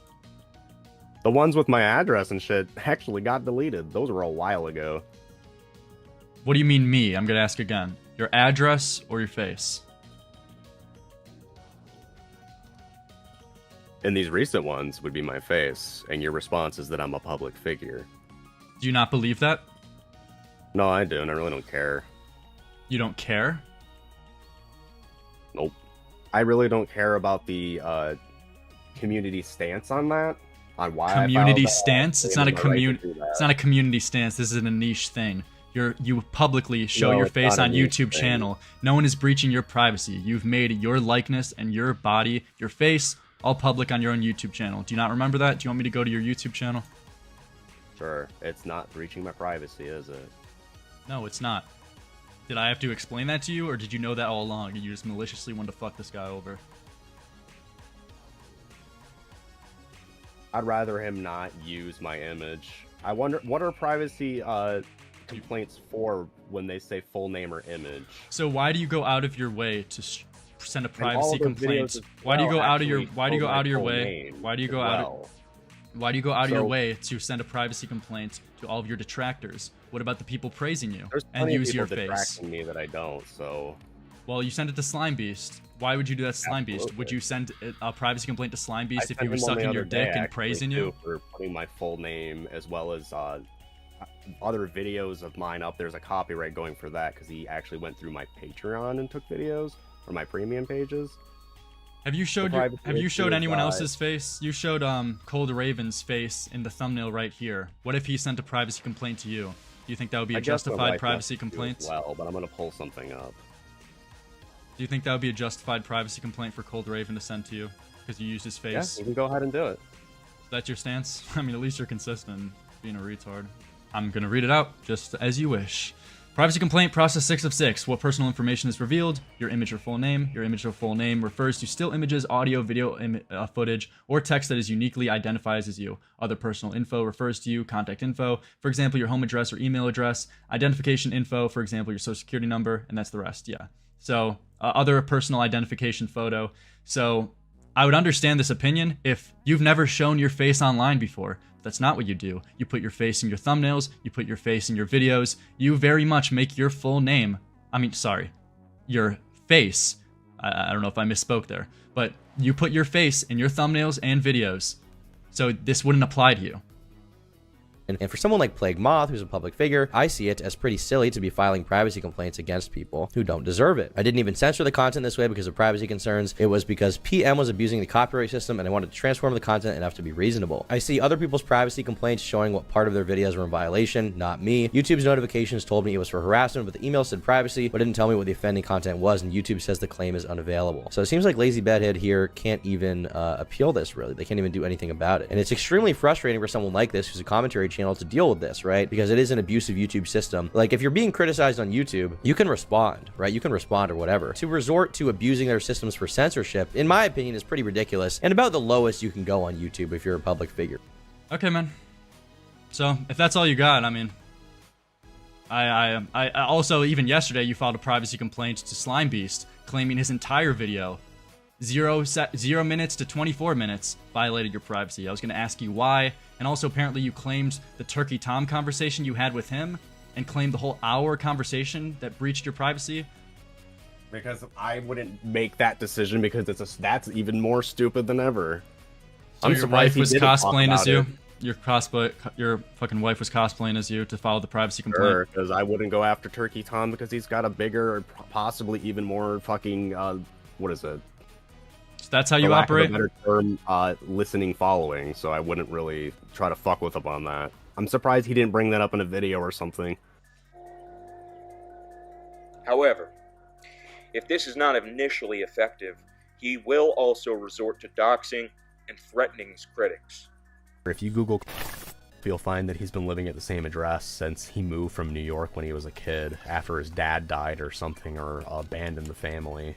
The ones with my address and shit actually got deleted. Those were a while ago. What do you mean me? I'm gonna ask again. Your address or your face? And these recent ones would be my face, and your response is that I'm a public figure. Do you not believe that? No, I do, and I really don't care. You don't care? Nope. I really don't care about the community stance on that. On why community stance? It's not a community. It's not a community stance. This is a niche thing. You publicly show your face on YouTube channel. No one is breaching your privacy. You've made your likeness and your body, your face, all public on your own YouTube channel. Do you not remember that? Do you want me to go to your YouTube channel? Sure. It's not breaching my privacy, is it? No, it's not. Did I have to explain that to you, or did you know that all along and you just maliciously wanted to fuck this guy over? I'd rather him not use my image. I wonder, what are privacy complaints for when they say full name or image? So why do you go out of your way to send a privacy complaint? Why do you go out of your way? Why do you go out of your way to send a privacy complaint to all of your detractors? What about the people praising you and use your face? Detracting me that I don't, so. Well, you sent it to Slime Beast. Why would you do that to Slime Beast? Would you send a privacy complaint to Slime Beast if he was sucking your dick and praising you? For putting my full name as well as other videos of mine up. There's a copyright going for that because he actually went through my Patreon and took videos or my premium pages. Have you showed anyone else's face? You showed Cold Raven's face in the thumbnail right here. What if he sent a privacy complaint to you? Do you think that would be a justified privacy complaint? Well, but I'm gonna pull something up. Do you think that would be a justified privacy complaint for Cold Raven to send to you because you used his face? Yeah, you can go ahead and do it. That's your stance? I mean, at least you're consistent being a retard. I'm gonna read it out just as you wish. Privacy complaint, process 6 of 6. What personal information is revealed? Your image or full name. Your image or full name refers to still images, audio, video footage, or text that is uniquely identifies as you. Other personal info refers to you. Contact info, for example, your home address or email address. Identification info, for example, your social security number, and that's the rest, yeah. So, other personal identification photo. So, I would understand this opinion if you've never shown your face online before. That's not what you do. You put your face in your thumbnails, you put your face in your videos, you very much make your full name, your face, I don't know if I misspoke there, but you put your face in your thumbnails and videos, so this wouldn't apply to you. And for someone like Plague Moth, who's a public figure, I see it as pretty silly to be filing privacy complaints against people who don't deserve it. I didn't even censor the content this way because of privacy concerns. It was because PM was abusing the copyright system and I wanted to transform the content enough to be reasonable. I see other people's privacy complaints showing what part of their videos were in violation, not me. YouTube's notifications told me it was for harassment, but the email said privacy, but didn't tell me what the offending content was, and YouTube says the claim is unavailable. So it seems like Lazy Bedhead here can't even appeal this, really. They can't even do anything about it. And it's extremely frustrating for someone like this, who's a commentary channel to deal with this, right? Because it is an abusive YouTube system. Like, if you're being criticized on YouTube, you can respond, right? You can respond or whatever. To resort to abusing their systems for censorship, in my opinion, is pretty ridiculous and about the lowest you can go on YouTube if you're a public figure. Okay, man. So, if that's all you got, I mean, I also, even yesterday, you filed a privacy complaint to Slime Beast, claiming his entire video, 0 minutes to 24 minutes, violated your privacy. I was going to ask you why, and also apparently you claimed the Turkey Tom conversation you had with him, and claimed the whole hour conversation that breached your privacy. Because I wouldn't make that decision because that's even more stupid than ever. So your wife was cosplaying as you? Your fucking wife was cosplaying as you to file the privacy complaint? Sure, because I wouldn't go after Turkey Tom because he's got a bigger, or possibly even more fucking, what is it? So that's how you operate? For lack of a better term, listening following, so I wouldn't really try to fuck with him on that. I'm surprised he didn't bring that up in a video or something. However, if this is not initially effective, he will also resort to doxing and threatening his critics. If you Google, you'll find that he's been living at the same address since he moved from New York when he was a kid, after his dad died or something, or abandoned the family.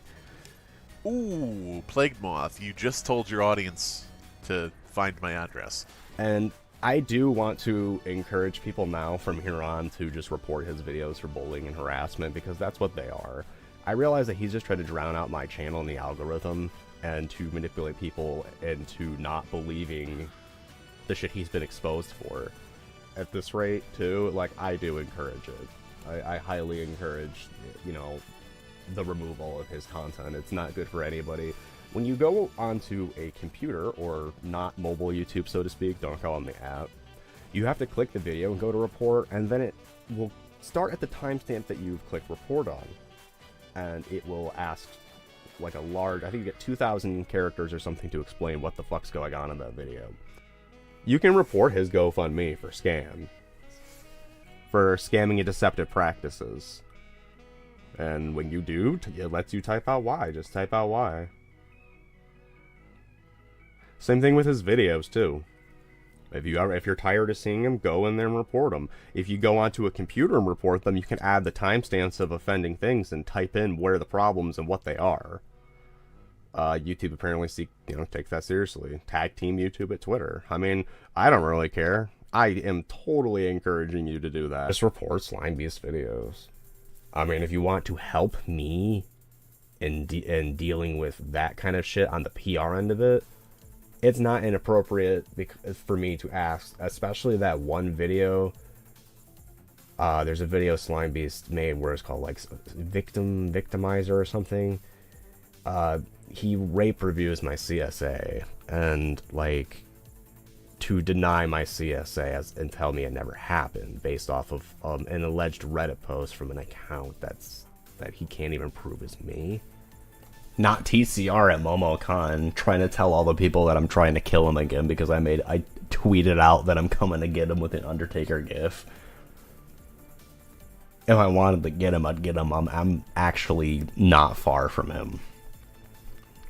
Ooh, Plague Moth, you just told your audience to find my address. And I do want to encourage people now from here on to just report his videos for bullying and harassment, because that's what they are. I realize that he's just trying to drown out my channel in the algorithm and to manipulate people into not believing the shit he's been exposed for. At this rate, too, like, I do encourage it. I highly encourage, you know, the removal of his content. It's not good for anybody. When you go onto a computer, or not mobile YouTube, so to speak, don't call them the app, you have to click the video and go to report, and then it will start at the timestamp that you've clicked report on. And it will ask, like, a large, I think you get 2,000 characters or something to explain what the fuck's going on in that video. You can report his GoFundMe for scam. For scamming and deceptive practices. And when you do, it lets you type out why. Just type out why. Same thing with his videos, too. If you're tired of seeing them, go in there and report them. If you go onto a computer and report them, you can add the timestamps of offending things and type in where the problems and what they are. YouTube apparently takes that seriously. Tag team YouTube at Twitter. I mean, I don't really care. I am totally encouraging you to do that. Just report Slime Beast videos. I mean, if you want to help me in dealing with that kind of shit on the PR end of it, it's not inappropriate for me to ask, especially that one video. There's a video Slime Beast made where it's called, like, Victimizer or something. He rape reviews my CSA, and, like, to deny my CSA and tell me it never happened based off of an alleged Reddit post from an account that he can't even prove is me. Not TCR at MomoCon trying to tell all the people that I'm trying to kill him again because I tweeted out that I'm coming to get him with an Undertaker gif. If I wanted to get him, I'd get him. I'm actually not far from him.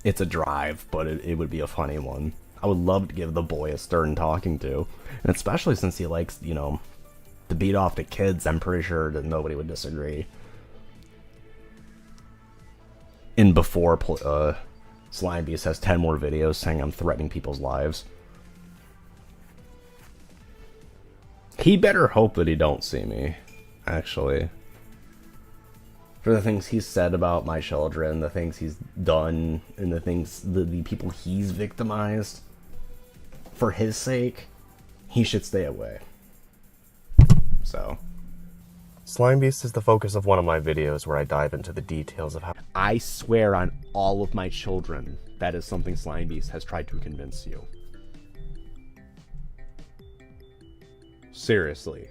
It's a drive, but it would be a funny one. I would love to give the boy a stern talking to. And especially since he likes, to beat off the kids, I'm pretty sure that nobody would disagree. And before Slime Beast has 10 more videos saying I'm threatening people's lives. He better hope that he don't see me, actually. For the things he's said about my children, the things he's done, and the people he's victimized, for his sake, he should stay away. So, Slime Beast is the focus of one of my videos where I dive into the details of how I swear on all of my children that is something Slime Beast has tried to convince you. Seriously.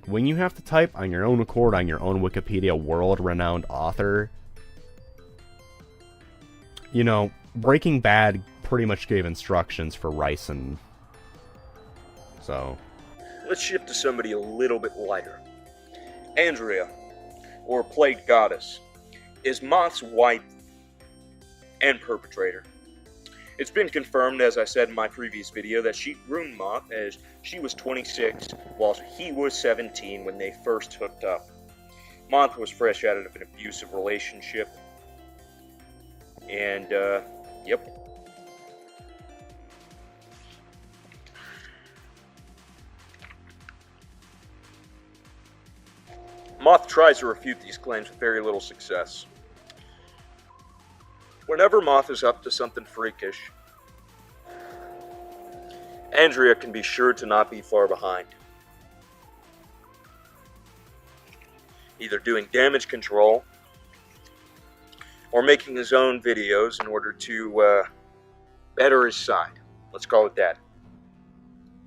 When you have to type on your own accord on your own Wikipedia world-renowned author, Breaking Bad pretty much gave instructions for Ryson. So, Let's shift to somebody a little bit lighter. Andrea, or Plague Goddess, is Moth's wife and perpetrator. It's been confirmed, as I said in my previous video, that she groomed Moth as she was 26, while he was 17 when they first hooked up. Moth was fresh out of an abusive relationship. And, yep. Moth tries to refute these claims with very little success. Whenever Moth is up to something freakish, Andrea can be sure to not be far behind. Either doing damage control or making his own videos in order to better his side. Let's call it that.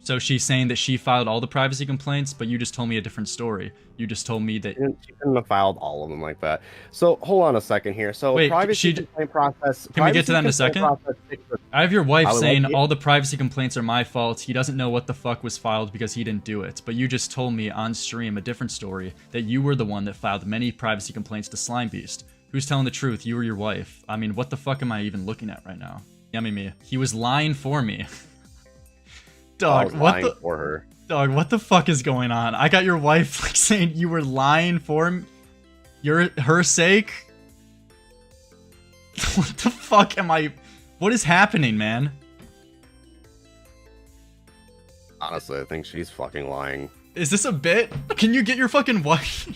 So she's saying that she filed all the privacy complaints, but you just told me a different story. You just told me that She couldn't have filed all of them like that. So hold on a second here. So Wait, privacy complaint process. Can we get to that in a second? Process, I have your wife I would saying like all the privacy complaints are my fault. He doesn't know what the fuck was filed because he didn't do it. But you just told me on stream a different story that you were the one that filed many privacy complaints to Slime Beast. Who's telling the truth? You or your wife? I mean, what the fuck am I even looking at right now? Yummy me. He was lying for me. Dog, for her. Dog, what the fuck is going on? I got your wife like saying you were lying for her sake. What the fuck am I? What is happening, man? Honestly, I think she's fucking lying. Is this a bit? Can you get your fucking wife?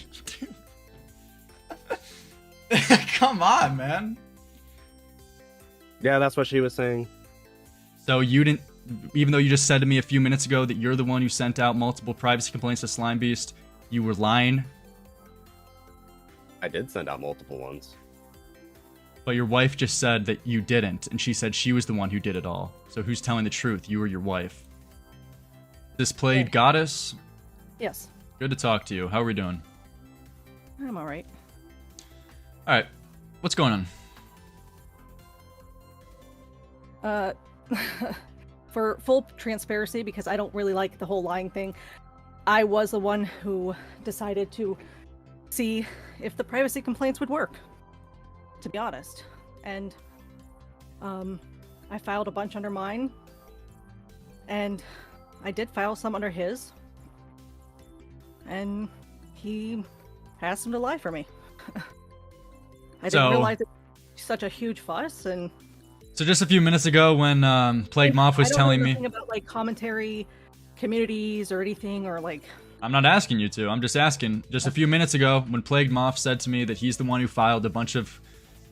Come on, man. Yeah, that's what she was saying. So you didn't, even though you just said to me a few minutes ago that you're the one who sent out multiple privacy complaints to Slime Beast, you were lying? I did send out multiple ones. But your wife just said that you didn't, and she said she was the one who did it all. So who's telling the truth, you or your wife? This played Goddess? Yes. Good to talk to you. How are we doing? I'm alright. Alright. What's going on? For full transparency, because I don't really like the whole lying thing, I was the one who decided to see if the privacy complaints would work, to be honest. And I filed a bunch under mine, and I did file some under his, and he asked him to lie for me. I didn't realize it was such a huge fuss, and so just a few minutes ago when Plague Moth was telling me... I don't know nothing about, like, commentary communities or anything, or, like... I'm not asking you to. I'm just asking. Just a few minutes ago when Plague Moth said to me that he's the one who filed a bunch of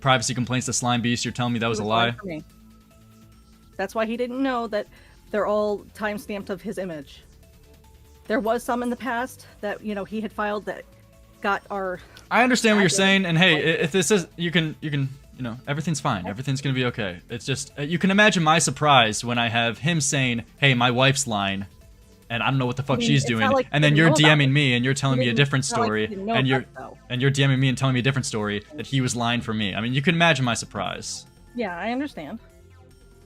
privacy complaints to Slime Beast, you're telling me that was a lie? For me. That's why he didn't know that they're all time-stamped of his image. There was some in the past that, you know, he had filed that got our... I understand what you're saying, and hey, if this is... You can... You know, everything's fine. Everything's gonna be okay. It's just, you can imagine my surprise when I have him saying, hey, my wife's lying, and I don't know what the fuck she's doing, like and then you're know about DMing me, and you're telling me a different story, and you're DMing me and telling me a different story, that he was lying for me. I mean, you can imagine my surprise. Yeah, I understand.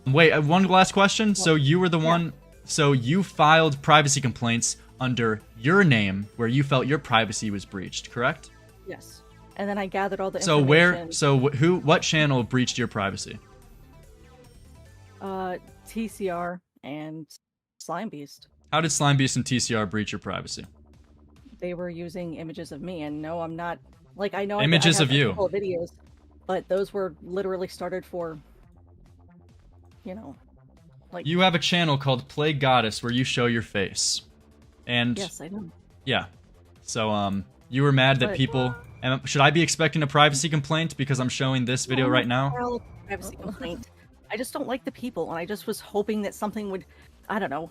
Wait, one last question. So you were the one, so you filed privacy complaints under your name, where you felt your privacy was breached, correct? Yes. And then I gathered all the so information. What channel breached your privacy? TCR and Slime Beast. How did Slime Beast and TCR breach your privacy? They were using images of me, and no, I'm not. Like, I know images I have of you. A couple of videos, but those were literally started for, you know, like. You have a channel called Plague Goddess where you show your face, and yes, I know. Yeah, so you were mad that people. And should I be expecting a privacy complaint because I'm showing this video right now? Privacy complaint. I just don't like the people, and I just was hoping that something would, I don't know,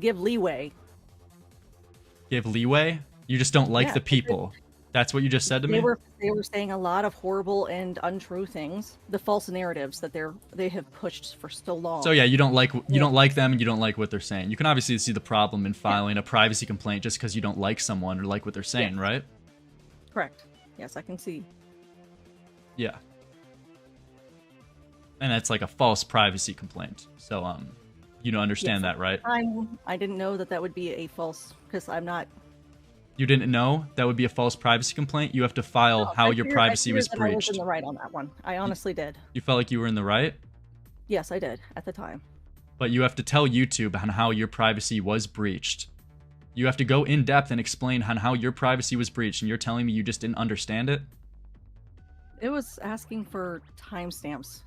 give leeway. Give leeway? You just don't like the people. That's what you just said to me? They were saying a lot of horrible and untrue things. The false narratives that they have pushed for so long. So yeah, you don't like them, and you don't like what they're saying. You can obviously see the problem in filing a privacy complaint just because you don't like someone or like what they're saying, right? Correct. Yes, I can see. Yeah. And that's like a false privacy complaint. So, you don't understand that, right? I didn't know that would be a false, because I'm not... You didn't know that would be a false privacy complaint? You have to file how your privacy was breached. I was in the right on that one. I honestly did. You felt like you were in the right? Yes, I did at the time. But you have to tell YouTube on how your privacy was breached. You have to go in depth and explain on how your privacy was breached, and you're telling me you just didn't understand it? It was asking for timestamps,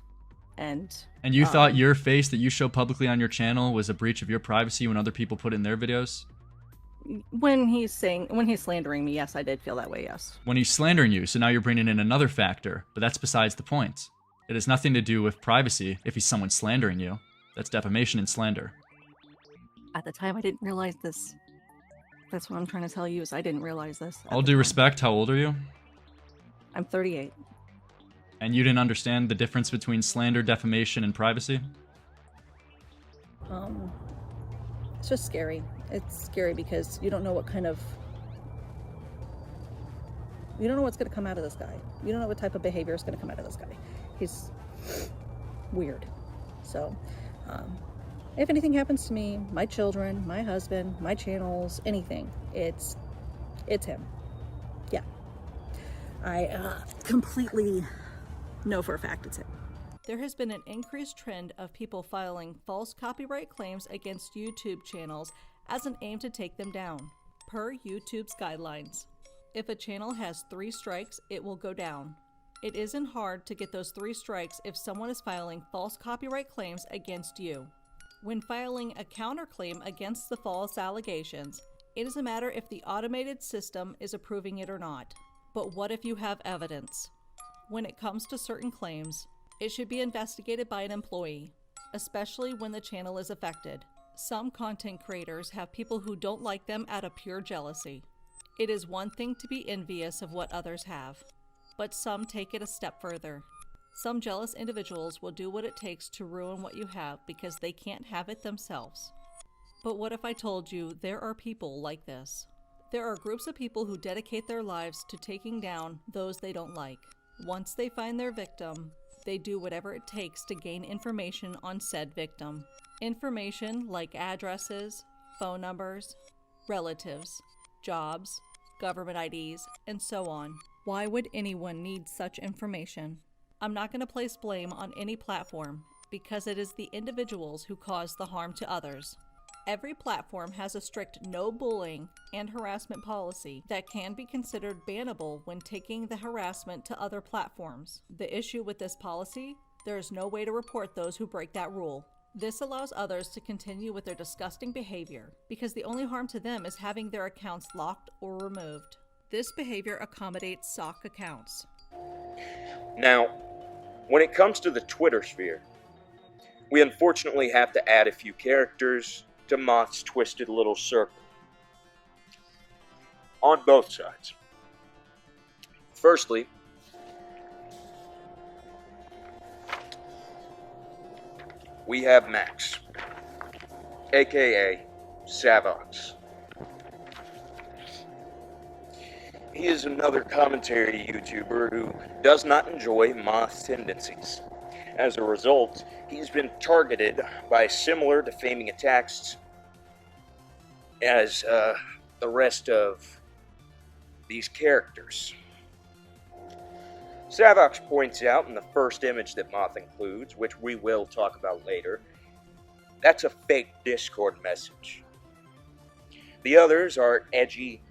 and you thought your face that you show publicly on your channel was a breach of your privacy when other people put it in their videos? when he's slandering me, yes, I did feel that way, yes. When he's slandering you, so now you're bringing in another factor, but that's besides the point. It has nothing to do with privacy if he's someone slandering you. That's defamation and slander. At the time, I didn't realize this. That's what I'm trying to tell you, is I didn't realize this. All due respect, how old are you? I'm 38. And you didn't understand the difference between slander, defamation, and privacy? It's just scary. It's scary because you don't know what kind of... You don't know what's going to come out of this guy. You don't know what type of behavior is going to come out of this guy. He's weird. So, if anything happens to me, my children, my husband, my channels, anything, it's him. Yeah. I completely know for a fact it's him. There has been an increased trend of people filing false copyright claims against YouTube channels as an aim to take them down, per YouTube's guidelines. If a channel has 3 strikes, it will go down. It isn't hard to get those 3 strikes if someone is filing false copyright claims against you. When filing a counterclaim against the false allegations, it is a matter if the automated system is approving it or not. But what if you have evidence? When it comes to certain claims, it should be investigated by an employee, especially when the channel is affected. Some content creators have people who don't like them out of pure jealousy. It is one thing to be envious of what others have, but some take it a step further. Some jealous individuals will do what it takes to ruin what you have because they can't have it themselves. But what if I told you there are people like this? There are groups of people who dedicate their lives to taking down those they don't like. Once they find their victim, they do whatever it takes to gain information on said victim. Information like addresses, phone numbers, relatives, jobs, government IDs, and so on. Why would anyone need such information? I'm not going to place blame on any platform because it is the individuals who cause the harm to others. Every platform has a strict no bullying and harassment policy that can be considered bannable when taking the harassment to other platforms. The issue with this policy, there is no way to report those who break that rule. This allows others to continue with their disgusting behavior because the only harm to them is having their accounts locked or removed. This behavior accommodates sock accounts. Now, when it comes to the Twitter sphere, we unfortunately have to add a few characters to Moth's twisted little circle. On both sides. Firstly, we have Max, aka Savox. He is another commentary YouTuber who does not enjoy Moth's tendencies. As a result, he's been targeted by similar defaming attacks as the rest of these characters. Savox points out in the first image that Moth includes, which we will talk about later, that's a fake Discord message. The others are edgy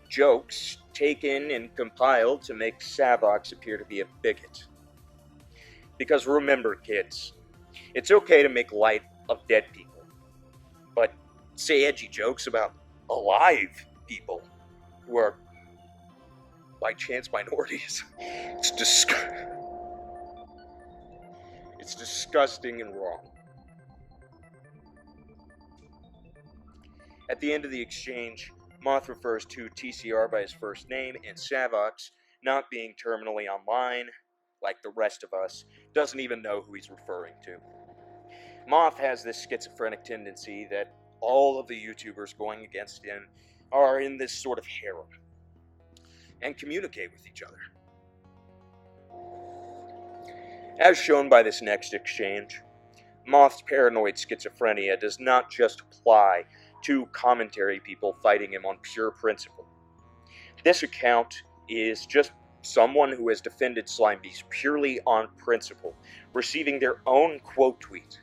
jokes taken and compiled to make Savox appear to be a bigot. Because remember, kids, it's okay to make light of dead people, but say edgy jokes about alive people who are by chance minorities. It's disgusting and wrong. At the end of the exchange, Moth refers to TCR by his first name, and Savox, not being terminally online, like the rest of us, doesn't even know who he's referring to. Moth has this schizophrenic tendency that all of the YouTubers going against him are in this sort of harem and communicate with each other. As shown by this next exchange, Moth's paranoid schizophrenia does not just apply to commentary people fighting him on pure principle. This account is just someone who has defended Slime Beast purely on principle, receiving their own quote tweet.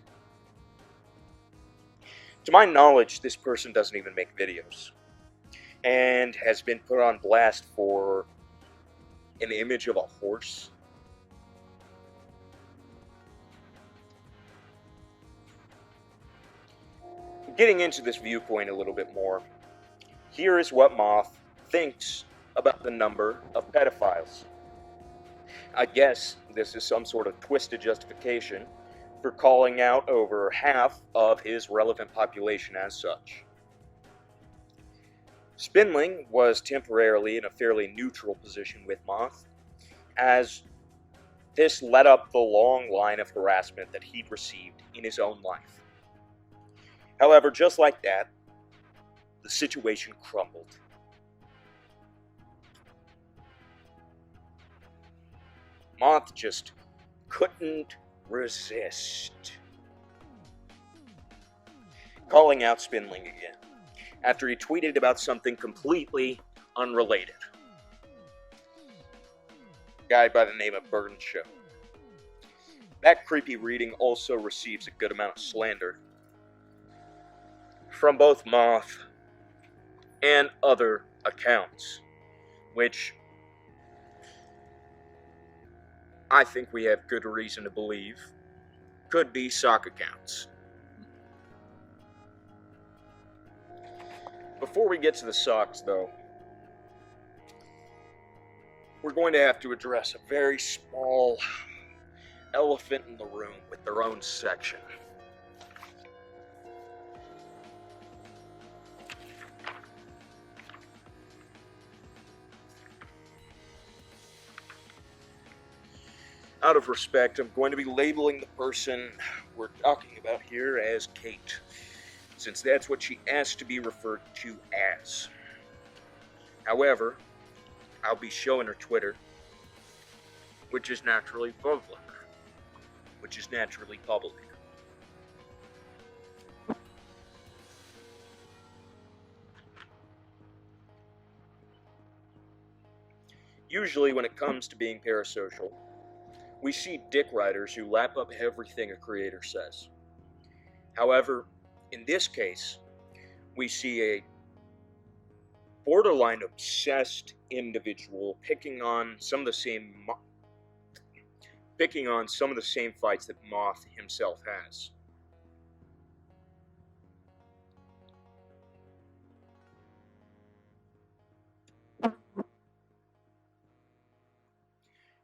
To my knowledge, this person doesn't even make videos, and has been put on blast for an image of a horse. Getting into this viewpoint a little bit more, here is what Moth thinks about the number of pedophiles. I guess this is some sort of twisted justification for calling out over half of his relevant population as such. Spinling was temporarily in a fairly neutral position with Moth, as this led up the long line of harassment that he'd received in his own life. However, just like that, the situation crumbled. Moth just couldn't resist calling out Spinling again, after he tweeted about something completely unrelated. A guy by the name of Burden Show. That creepy reading also receives a good amount of slander from both Moth and other accounts, which I think we have good reason to believe could be sock accounts. Before we get to the socks, though, we're going to have to address a very small elephant in the room with their own section. Out of respect, I'm going to be labeling the person we're talking about here as Kate, since that's what she asked to be referred to as. However, I'll be showing her Twitter, which is naturally public. Usually when it comes to being parasocial, we see dick riders who lap up everything a creator says. However, in this case, we see a borderline obsessed individual picking on some of the same fights that Moth himself has.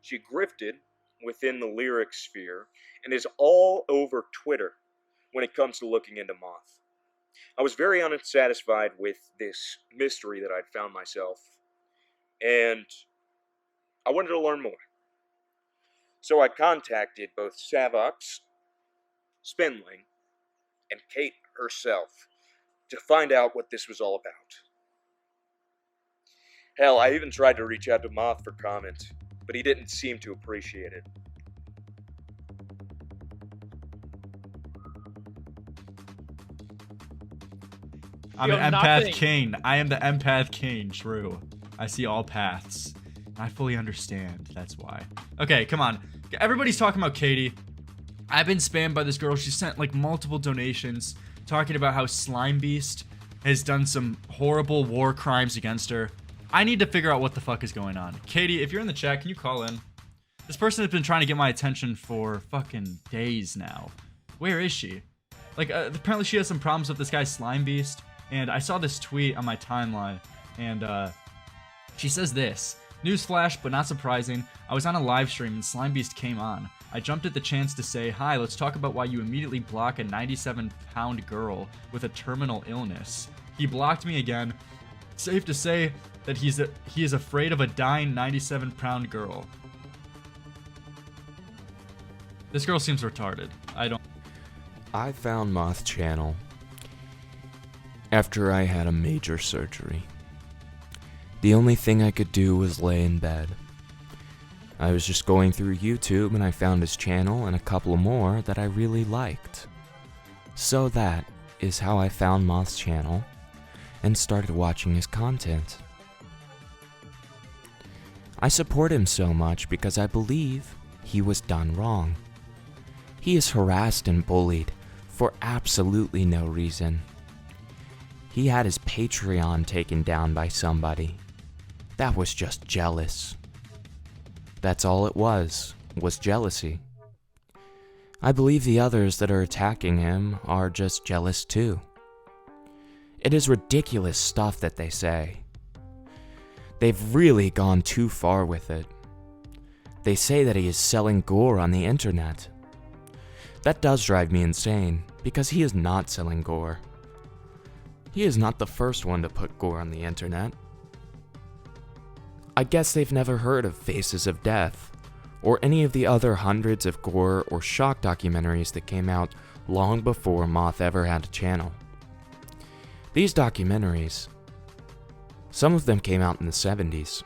She grifted within the lyric sphere and is all over Twitter when it comes to looking into Moth. I was very unsatisfied with this mystery that I'd found myself, and I wanted to learn more. So I contacted both Savox, Spinling, and Kate herself to find out what this was all about. Hell, I even tried to reach out to Moth for comment, but he didn't seem to appreciate it. I'm an empath king. I am the empath king, true. I see all paths. I fully understand, that's why. Okay, come on. Everybody's talking about Katie. I've been spammed by this girl. She sent like multiple donations talking about how Slime Beast has done some horrible war crimes against her. I need to figure out what the fuck is going on. Katie, if you're in the chat, can you call in? This person has been trying to get my attention for fucking days now. Where is she? Like, apparently she has some problems with this guy Slime Beast. And I saw this tweet on my timeline, and she says this: "Newsflash, but not surprising. I was on a live stream and Slime Beast came on. I jumped at the chance to say, hi, let's talk about why you immediately block a 97-pound girl with a terminal illness. He blocked me again. Safe to say that he is afraid of a dying 97-pound girl." This girl seems retarded. I found Moth channel after I had a major surgery. The only thing I could do was lay in bed. I was just going through YouTube and I found his channel and a couple more that I really liked. So that is how I found Moth's channel and started watching his content. I support him so much because I believe he was done wrong. He is harassed and bullied for absolutely no reason. He had his Patreon taken down by somebody. That was just jealous. That's all it was jealousy. I believe the others that are attacking him are just jealous too. It is ridiculous stuff that they say. They've really gone too far with it. They say that he is selling gore on the internet. That does drive me insane, because he is not selling gore. He is not the first one to put gore on the internet. I guess they've never heard of Faces of Death, or any of the other hundreds of gore or shock documentaries that came out long before Moth ever had a channel. These documentaries, some of them came out in the 70s.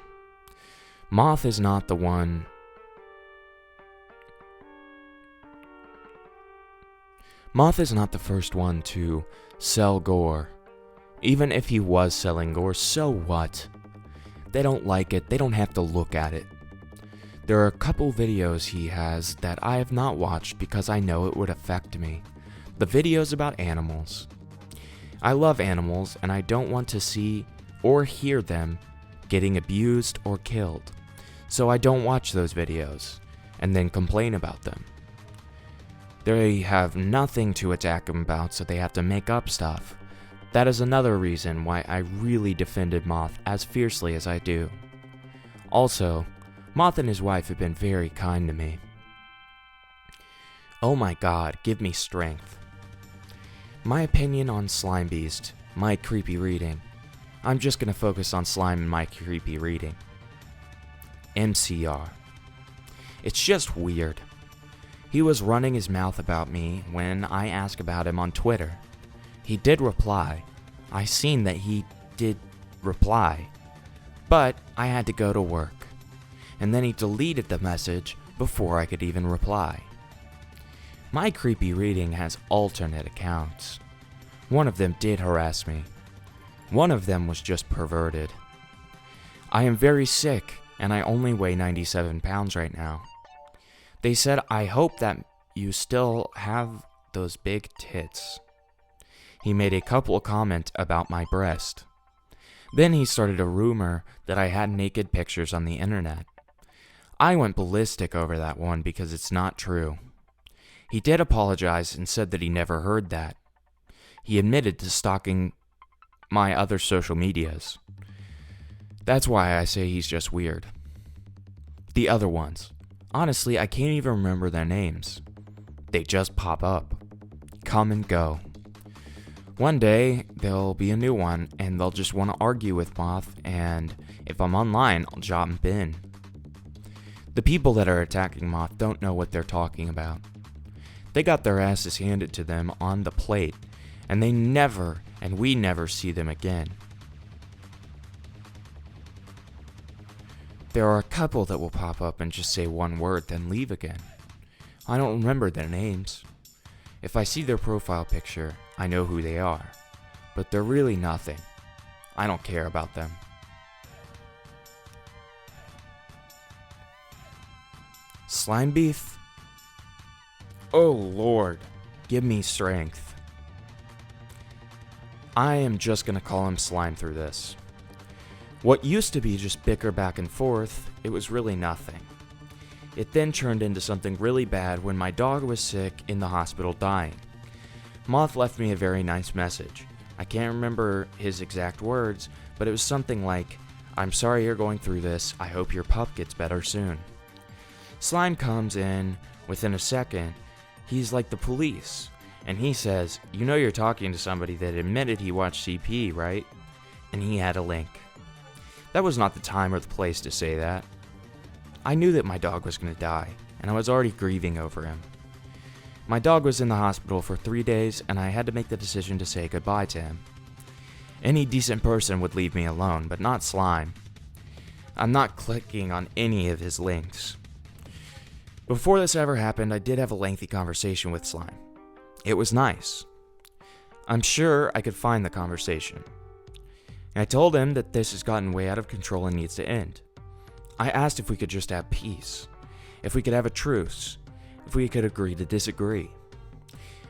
Moth is not the one. Moth is not the first one to sell gore. Even if he was selling gore, so what? They don't like it, they don't have to look at it. There are a couple videos he has that I have not watched because I know it would affect me. The videos about animals. I love animals and I don't want to see or hear them getting abused or killed. So I don't watch those videos and then complain about them. They have nothing to attack him about, so they have to make up stuff. That is another reason why I really defended Moth as fiercely as I do. Also, Moth and his wife have been very kind to me. Oh my god, give me strength. My opinion on Slime Beast, my creepy reading. I'm just gonna focus on Slime and my creepy reading. MCR. It's just weird. He was running his mouth about me when I asked about him on Twitter. He did reply. I seen that he did reply. But I had to go to work. And then he deleted the message before I could even reply. My creepy reading has alternate accounts. One of them did harass me. One of them was just perverted. I am very sick and I only weigh 97 pounds right now. They said, I hope that you still have those big tits. He made a couple of comments about my breast. Then he started a rumor that I had naked pictures on the internet. I went ballistic over that one because it's not true. He did apologize and said that he never heard that. He admitted to stalking my other social medias. That's why I say he's just weird. The other ones. Honestly, I can't even remember their names. They just pop up. Come and go. One day, there'll be a new one, and they'll just want to argue with Moth, and if I'm online, I'll jump in. The people that are attacking Moth don't know what they're talking about. They got their asses handed to them on the plate, and we never see them again. There are a couple that will pop up and just say one word, then leave again. I don't remember their names. If I see their profile picture, I know who they are, but they're really nothing. I don't care about them. Slime Beef? Oh Lord, give me strength. I am just gonna call him Slime through this. What used to be just bicker back and forth, it was really nothing. It then turned into something really bad when my dog was sick in the hospital dying. Moth left me a very nice message. I can't remember his exact words, but it was something like, I'm sorry you're going through this, I hope your pup gets better soon. Slime comes in within a second, he's like the police, and he says, you know you're talking to somebody that admitted he watched CP, right? And he had a link. That was not the time or the place to say that. I knew that my dog was going to die, and I was already grieving over him. My dog was in the hospital for 3 days, and I had to make the decision to say goodbye to him. Any decent person would leave me alone, but not Slime. I'm not clicking on any of his links. Before this ever happened, I did have a lengthy conversation with Slime. It was nice. I'm sure I could find the conversation. I told him that this has gotten way out of control and needs to end. I asked if we could just have peace, if we could have a truce, if we could agree to disagree.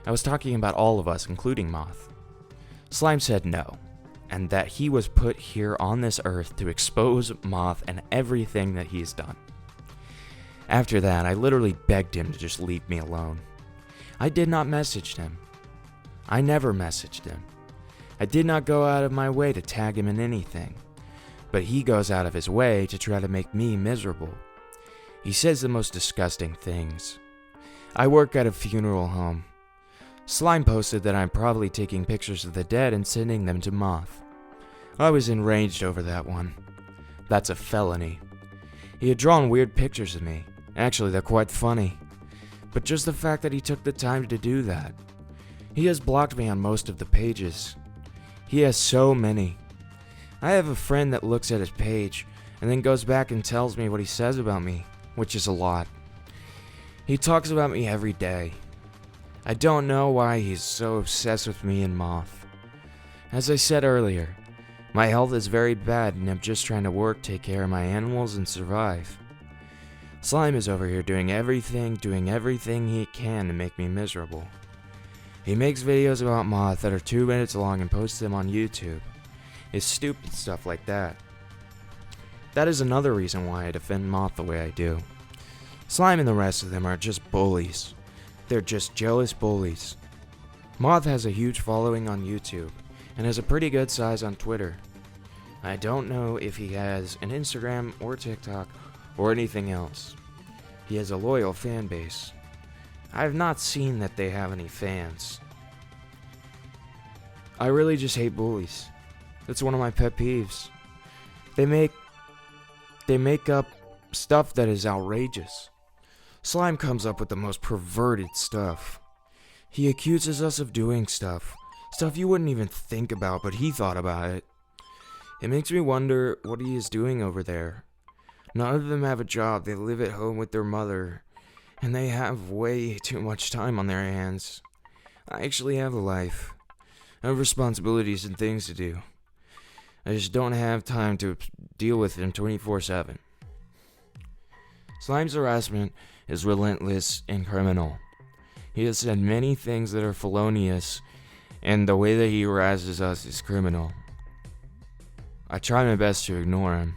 I was talking about all of us, including Moth. Slime said no, and that he was put here on this earth to expose Moth and everything that he's done. After that, I literally begged him to just leave me alone. I did not message him. I never messaged him. I did not go out of my way to tag him in anything, but he goes out of his way to try to make me miserable. He says the most disgusting things. I work at a funeral home. Slime posted that I'm probably taking pictures of the dead and sending them to Moth. I was enraged over that one. That's a felony. He had drawn weird pictures of me. Actually, they're quite funny. But just the fact that he took the time to do that. He has blocked me on most of the pages. He has so many. I have a friend that looks at his page and then goes back and tells me what he says about me, which is a lot. He talks about me every day. I don't know why he's so obsessed with me and Moth. As I said earlier, my health is very bad and I'm just trying to work, take care of my animals, and survive. Slime is over here doing everything he can to make me miserable. He makes videos about Moth that are 2 minutes long and posts them on YouTube. It's stupid stuff like that. That is another reason why I defend Moth the way I do. Slime and the rest of them are just bullies. They're just jealous bullies. Moth has a huge following on YouTube and has a pretty good size on Twitter. I don't know if he has an Instagram or TikTok or anything else. He has a loyal fan base. I have not seen that they have any fans. I really just hate bullies. That's one of my pet peeves. They make up stuff that is outrageous. Slime comes up with the most perverted stuff. He accuses us of doing stuff you wouldn't even think about, but he thought about it. It makes me wonder what he is doing over there. None of them have a job, they live at home with their mother, and they have way too much time on their hands. I actually have a life. I have responsibilities and things to do. I just don't have time to deal with them 24/7. Slime's harassment is relentless and criminal. He has said many things that are felonious, and the way that he harasses us is criminal. I try my best to ignore him.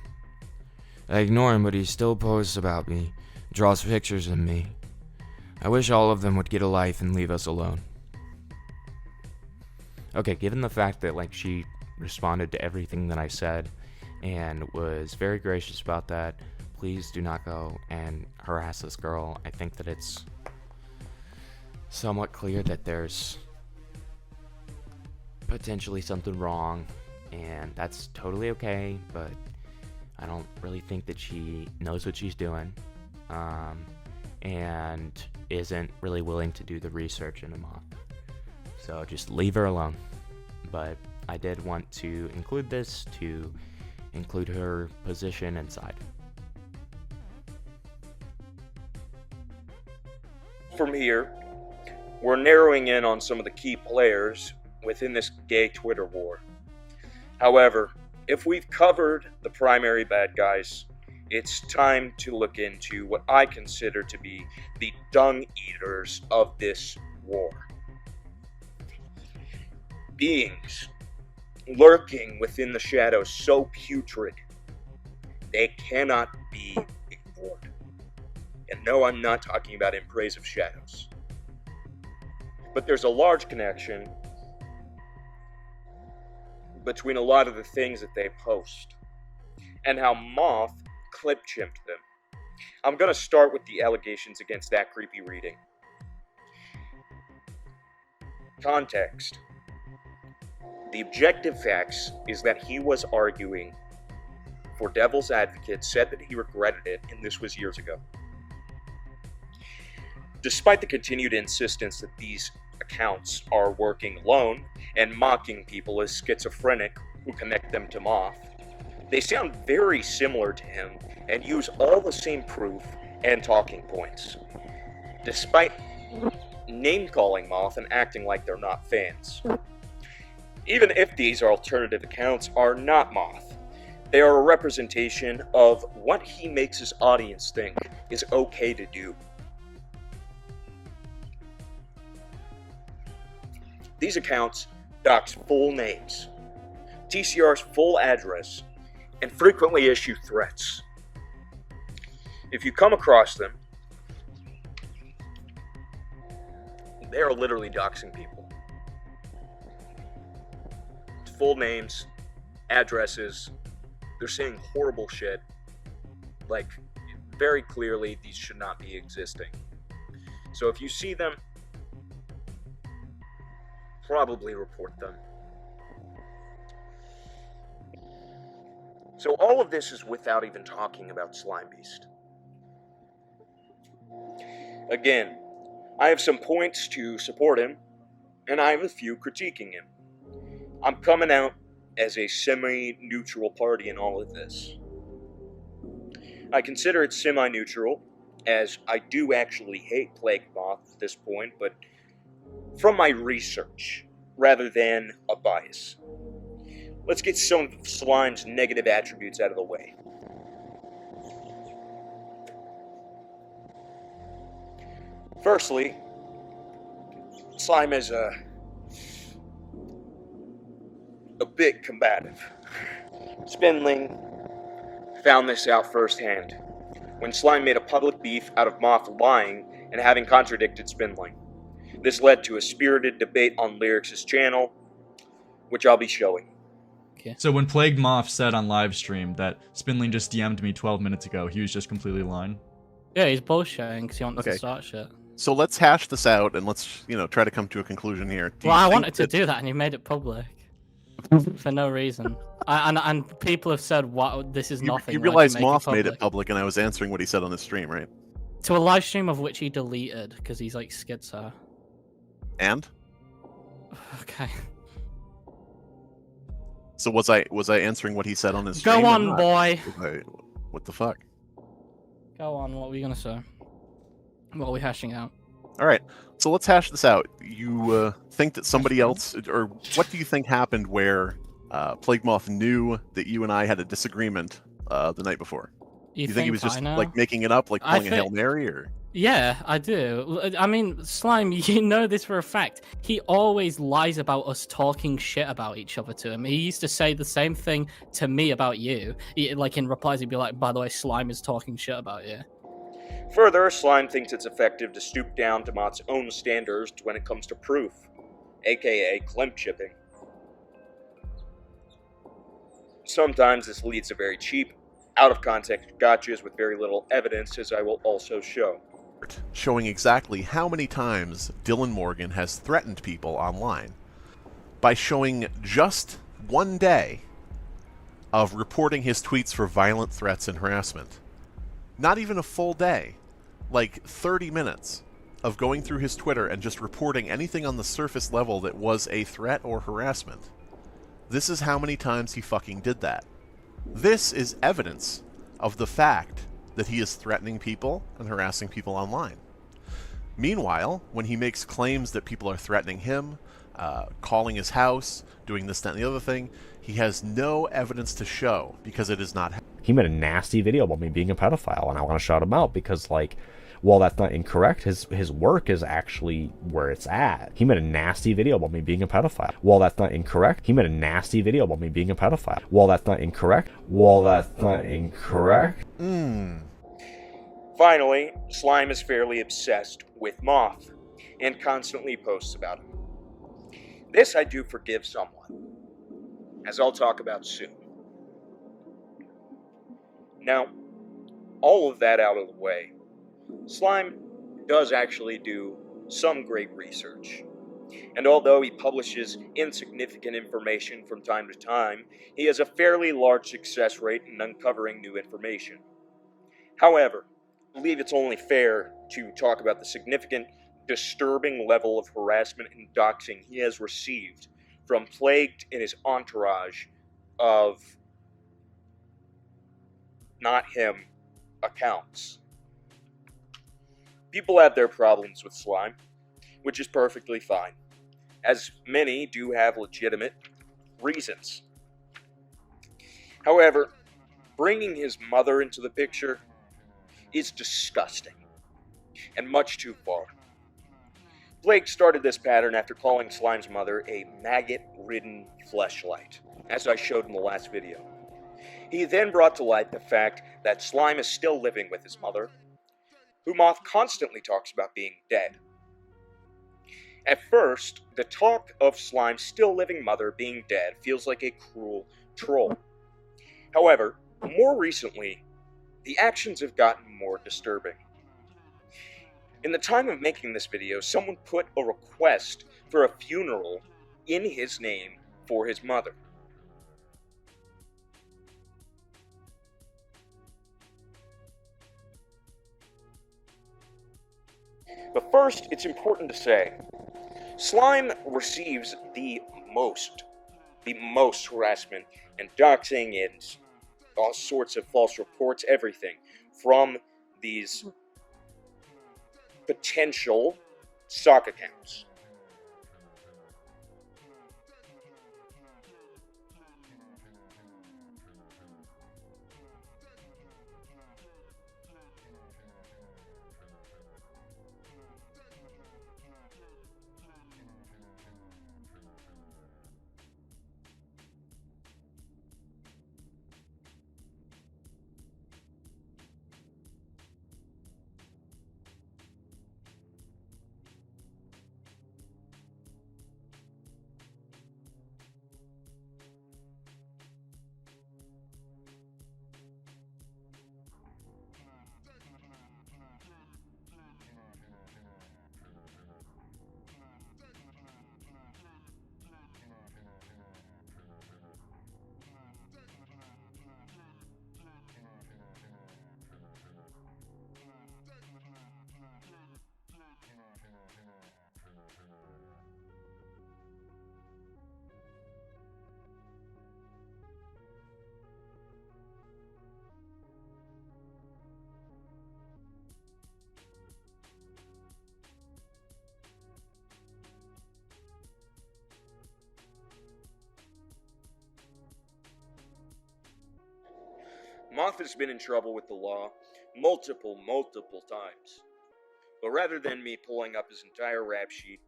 I ignore him, but he still posts about me, draws pictures of me. I wish all of them would get a life and leave us alone. Okay, given the fact that she responded to everything that I said and was very gracious about that, please do not go and harass this girl. I think that it's somewhat clear that there's potentially something wrong, and that's totally okay, but I don't really think that she knows what she's doing, and isn't really willing to do the research into Moth. So just leave her alone. But I did want to include this to include her position and side. From here, we're narrowing in on some of the key players within this gay Twitter war. However, if we've covered the primary bad guys, it's time to look into what I consider to be the dung eaters of this war. Beings lurking within the shadows so putrid, they cannot be ignored. And no, I'm not talking about In Praise of Shadows. But there's a large connection between a lot of the things that they post and how Moth clip-chimped them. I'm going to start with the allegations against that creepy reading. Context. The objective facts is that he was arguing for Devil's Advocate, said that he regretted it, and this was years ago. Despite the continued insistence that these accounts are working alone and mocking people as schizophrenic who connect them to Moth, they sound very similar to him and use all the same proof and talking points, despite name-calling Moth and acting like they're not fans. Even if these alternative accounts are not Moth, They are a representation of what he makes his audience think is okay to do. These accounts dox full names, TCR's full address, and frequently issue threats. If you come across them, they are literally doxing people. Full names, addresses, they're saying horrible shit. Like, very clearly, these should not be existing. So if you see them, probably report them. So all of this is without even talking about Slime Beast. Again, I have some points to support him, and I have a few critiquing him. I'm coming out as a semi-neutral party in all of this. I consider it semi-neutral, as I do actually hate Plague Moth at this point, but from my research, rather than a bias. Let's get some of Slime's negative attributes out of the way. Firstly, Slime is a bit combative. Spindling found this out firsthand when Slime made a public beef out of Moth lying and having contradicted Spindling. This led to a spirited debate on Lyrics' channel, which I'll be showing. Okay. So when Plagued Moth said on live stream that Spindling just DM'd me 12 minutes ago, he was just completely lying? Yeah, he's bullshitting because he wants to start shit. So let's hash this out and let's, try to come to a conclusion here. Well, I wanted to do that and you made it public. For no reason. And people have said, "What? This is nothing." You realize Moth made it public, and I was answering what he said on his stream, right? To a live stream of which he deleted because he's like schizo. And? Okay. So was I answering what he said on his stream? Go on, boy. What the fuck? Go on. What were you gonna say? What are we hashing out? All right. So let's hash this out. You think that somebody else, or what do you think happened where Plague Moth knew that you and I had a disagreement the night before? You think he was just like making it up, like pulling a Hail Mary, or? Yeah, I do. I mean, Slime, you know this for a fact. He always lies about us talking shit about each other to him. He used to say the same thing to me about you. Like in replies, he'd be like, "By the way, Slime is talking shit about you." Further, Slime thinks it's effective to stoop down to Moth's own standards when it comes to proof, aka climb chipping. Sometimes this leads to very cheap, out-of-context gotchas with very little evidence, as I will also show. Showing exactly how many times Dylan Morgan has threatened people online by showing just one day of reporting his tweets for violent threats and harassment. Not even a full day. Like 30 minutes of going through his Twitter and just reporting anything on the surface level that was a threat or harassment. This is how many times he fucking did that. This is evidence of the fact that he is threatening people and harassing people online. Meanwhile, when he makes claims that people are threatening him, calling his house, doing this, that, and the other thing, he has no evidence to show because it is not. He made a nasty video about me being a pedophile, and I want to shout him out because, like, while that's not incorrect, his work is actually where it's at. He made a nasty video about me being a pedophile. While that's not incorrect, he made a nasty video about me being a pedophile. While that's not incorrect, Finally, Slime is fairly obsessed with Moth, and constantly posts about him. This I do forgive somewhat, as I'll talk about soon. Now, all of that out of the way, Slime does actually do some great research. And although he publishes insignificant information from time to time, he has a fairly large success rate in uncovering new information. However, I believe it's only fair to talk about the significant, disturbing level of harassment and doxing he has received from Plagued and his entourage of not him accounts. People have their problems with Slime, which is perfectly fine, as many do have legitimate reasons. However, bringing his mother into the picture is disgusting, and much too far. Blake started this pattern after calling Slime's mother a maggot-ridden fleshlight, as I showed in the last video. He then brought to light the fact that Slime is still living with his mother, who Moth constantly talks about being dead. At first, the talk of Slime's still living mother being dead feels like a cruel troll. However, more recently, the actions have gotten more disturbing. In the time of making this video, someone put a request for a funeral in his name for his mother. But first, it's important to say, Slime receives the most harassment and doxing and all sorts of false reports, everything, from these potential sock accounts. Moth has been in trouble with the law multiple times. But rather than me pulling up his entire rap sheet,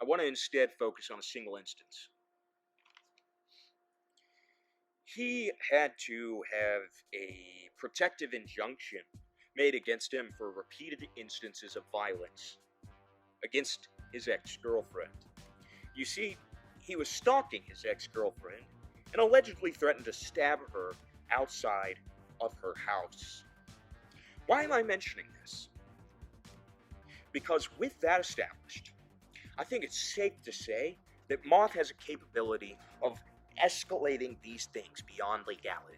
I want to instead focus on a single instance. He had to have a protective injunction made against him for repeated instances of violence against his ex-girlfriend. You see, he was stalking his ex-girlfriend and allegedly threatened to stab her outside of her house. Why am I mentioning this? Because with that established, I think it's safe to say that Moth has a capability of escalating these things beyond legality.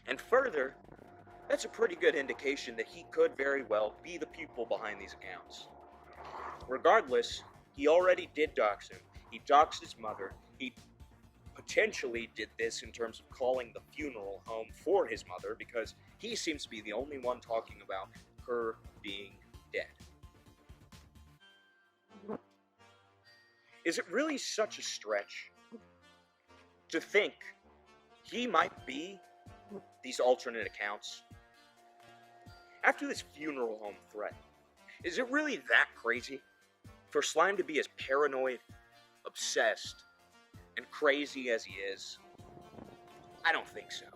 And further, that's a pretty good indication that he could very well be the people behind these accounts. Regardless, he already did dox him. He doxed his mother. He potentially did this in terms of calling the funeral home for his mother because he seems to be the only one talking about her being dead. Is it really such a stretch to think he might be these alternate accounts? After this funeral home threat, is it really that crazy for Slime to be as paranoid, obsessed, and crazy as he is? I don't think so.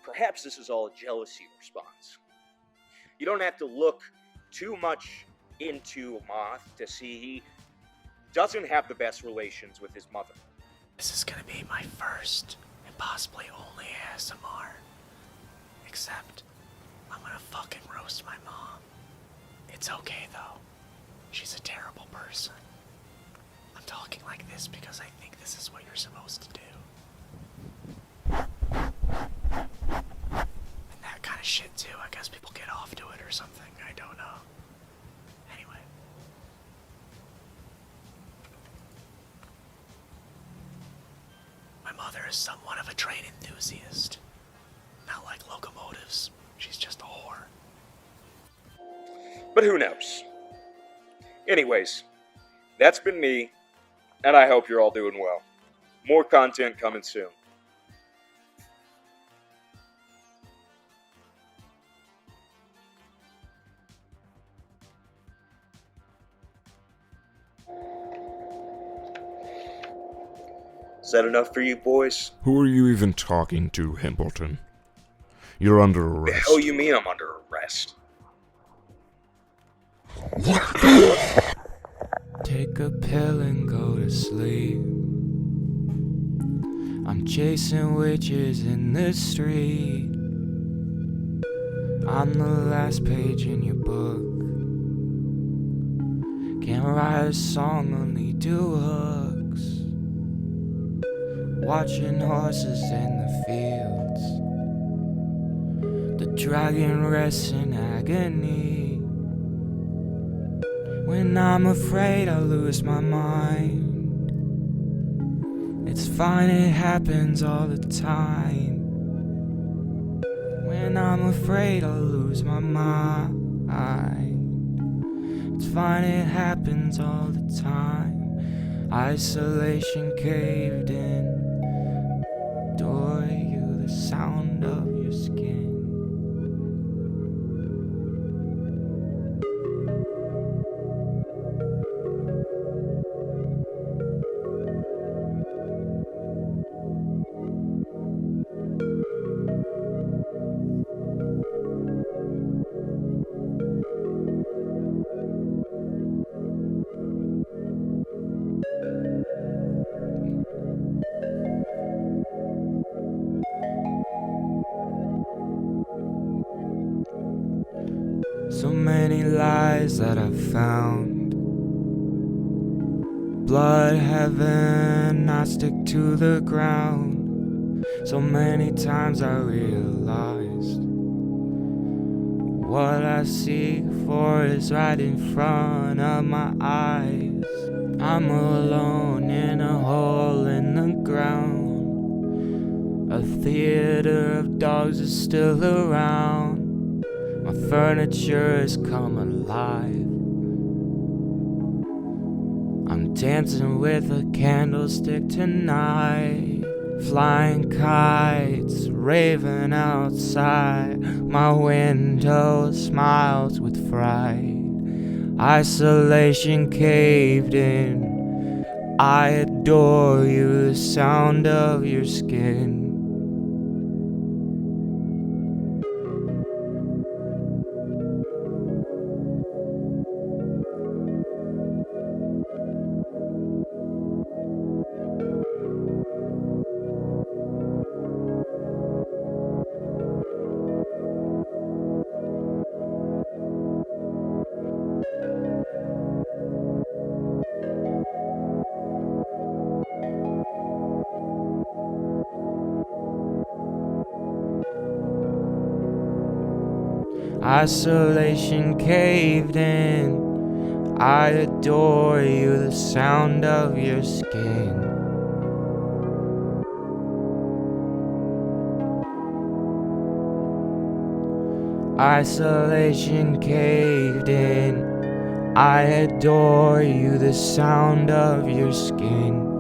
Perhaps this is all a jealousy response. You don't have to look too much into Moth to see he doesn't have the best relations with his mother. This is gonna be my first and possibly only ASMR. Except, I'm gonna fucking roast my mom. It's okay though. She's a terrible person. I'm talking like this because I think this is what you're supposed to do. And that kind of shit too. I guess people get off to it or something. I don't know. Anyway. My mother is somewhat of a train enthusiast. Not like locomotives. She's just a whore. But who knows? Anyways, that's been me. and I hope you're all doing well. More content coming soon. Is that enough for you boys? Who are you even talking to, Hempleton? You're under The arrest. hell you mean I'm under arrest? Take a pill and go to sleep. I'm chasing witches in the street. I'm the last page in your book. Can't write a song, only do hooks. Watching horses in the fields. The dragon rests in agony. When I'm afraid I lose my mind. It's fine, it happens all the time. When I'm afraid I'll lose my mind. It's fine, it happens all the time. Isolation caved in. Adore you, the sound of your skin. So many lies that I've found. Blood heaven, I stick to the ground. So many times I realized what I seek for is right in front of my eyes. I'm alone in a hole in the ground. A theater of dogs is still around. My furniture has come alive. I'm dancing with a candlestick tonight. Flying kites, raving outside. My window smiles with fright. Isolation caved in. I adore you, the sound of your skin. Isolation caved in. I adore you, the sound of your skin. Isolation caved in. I adore you, the sound of your skin.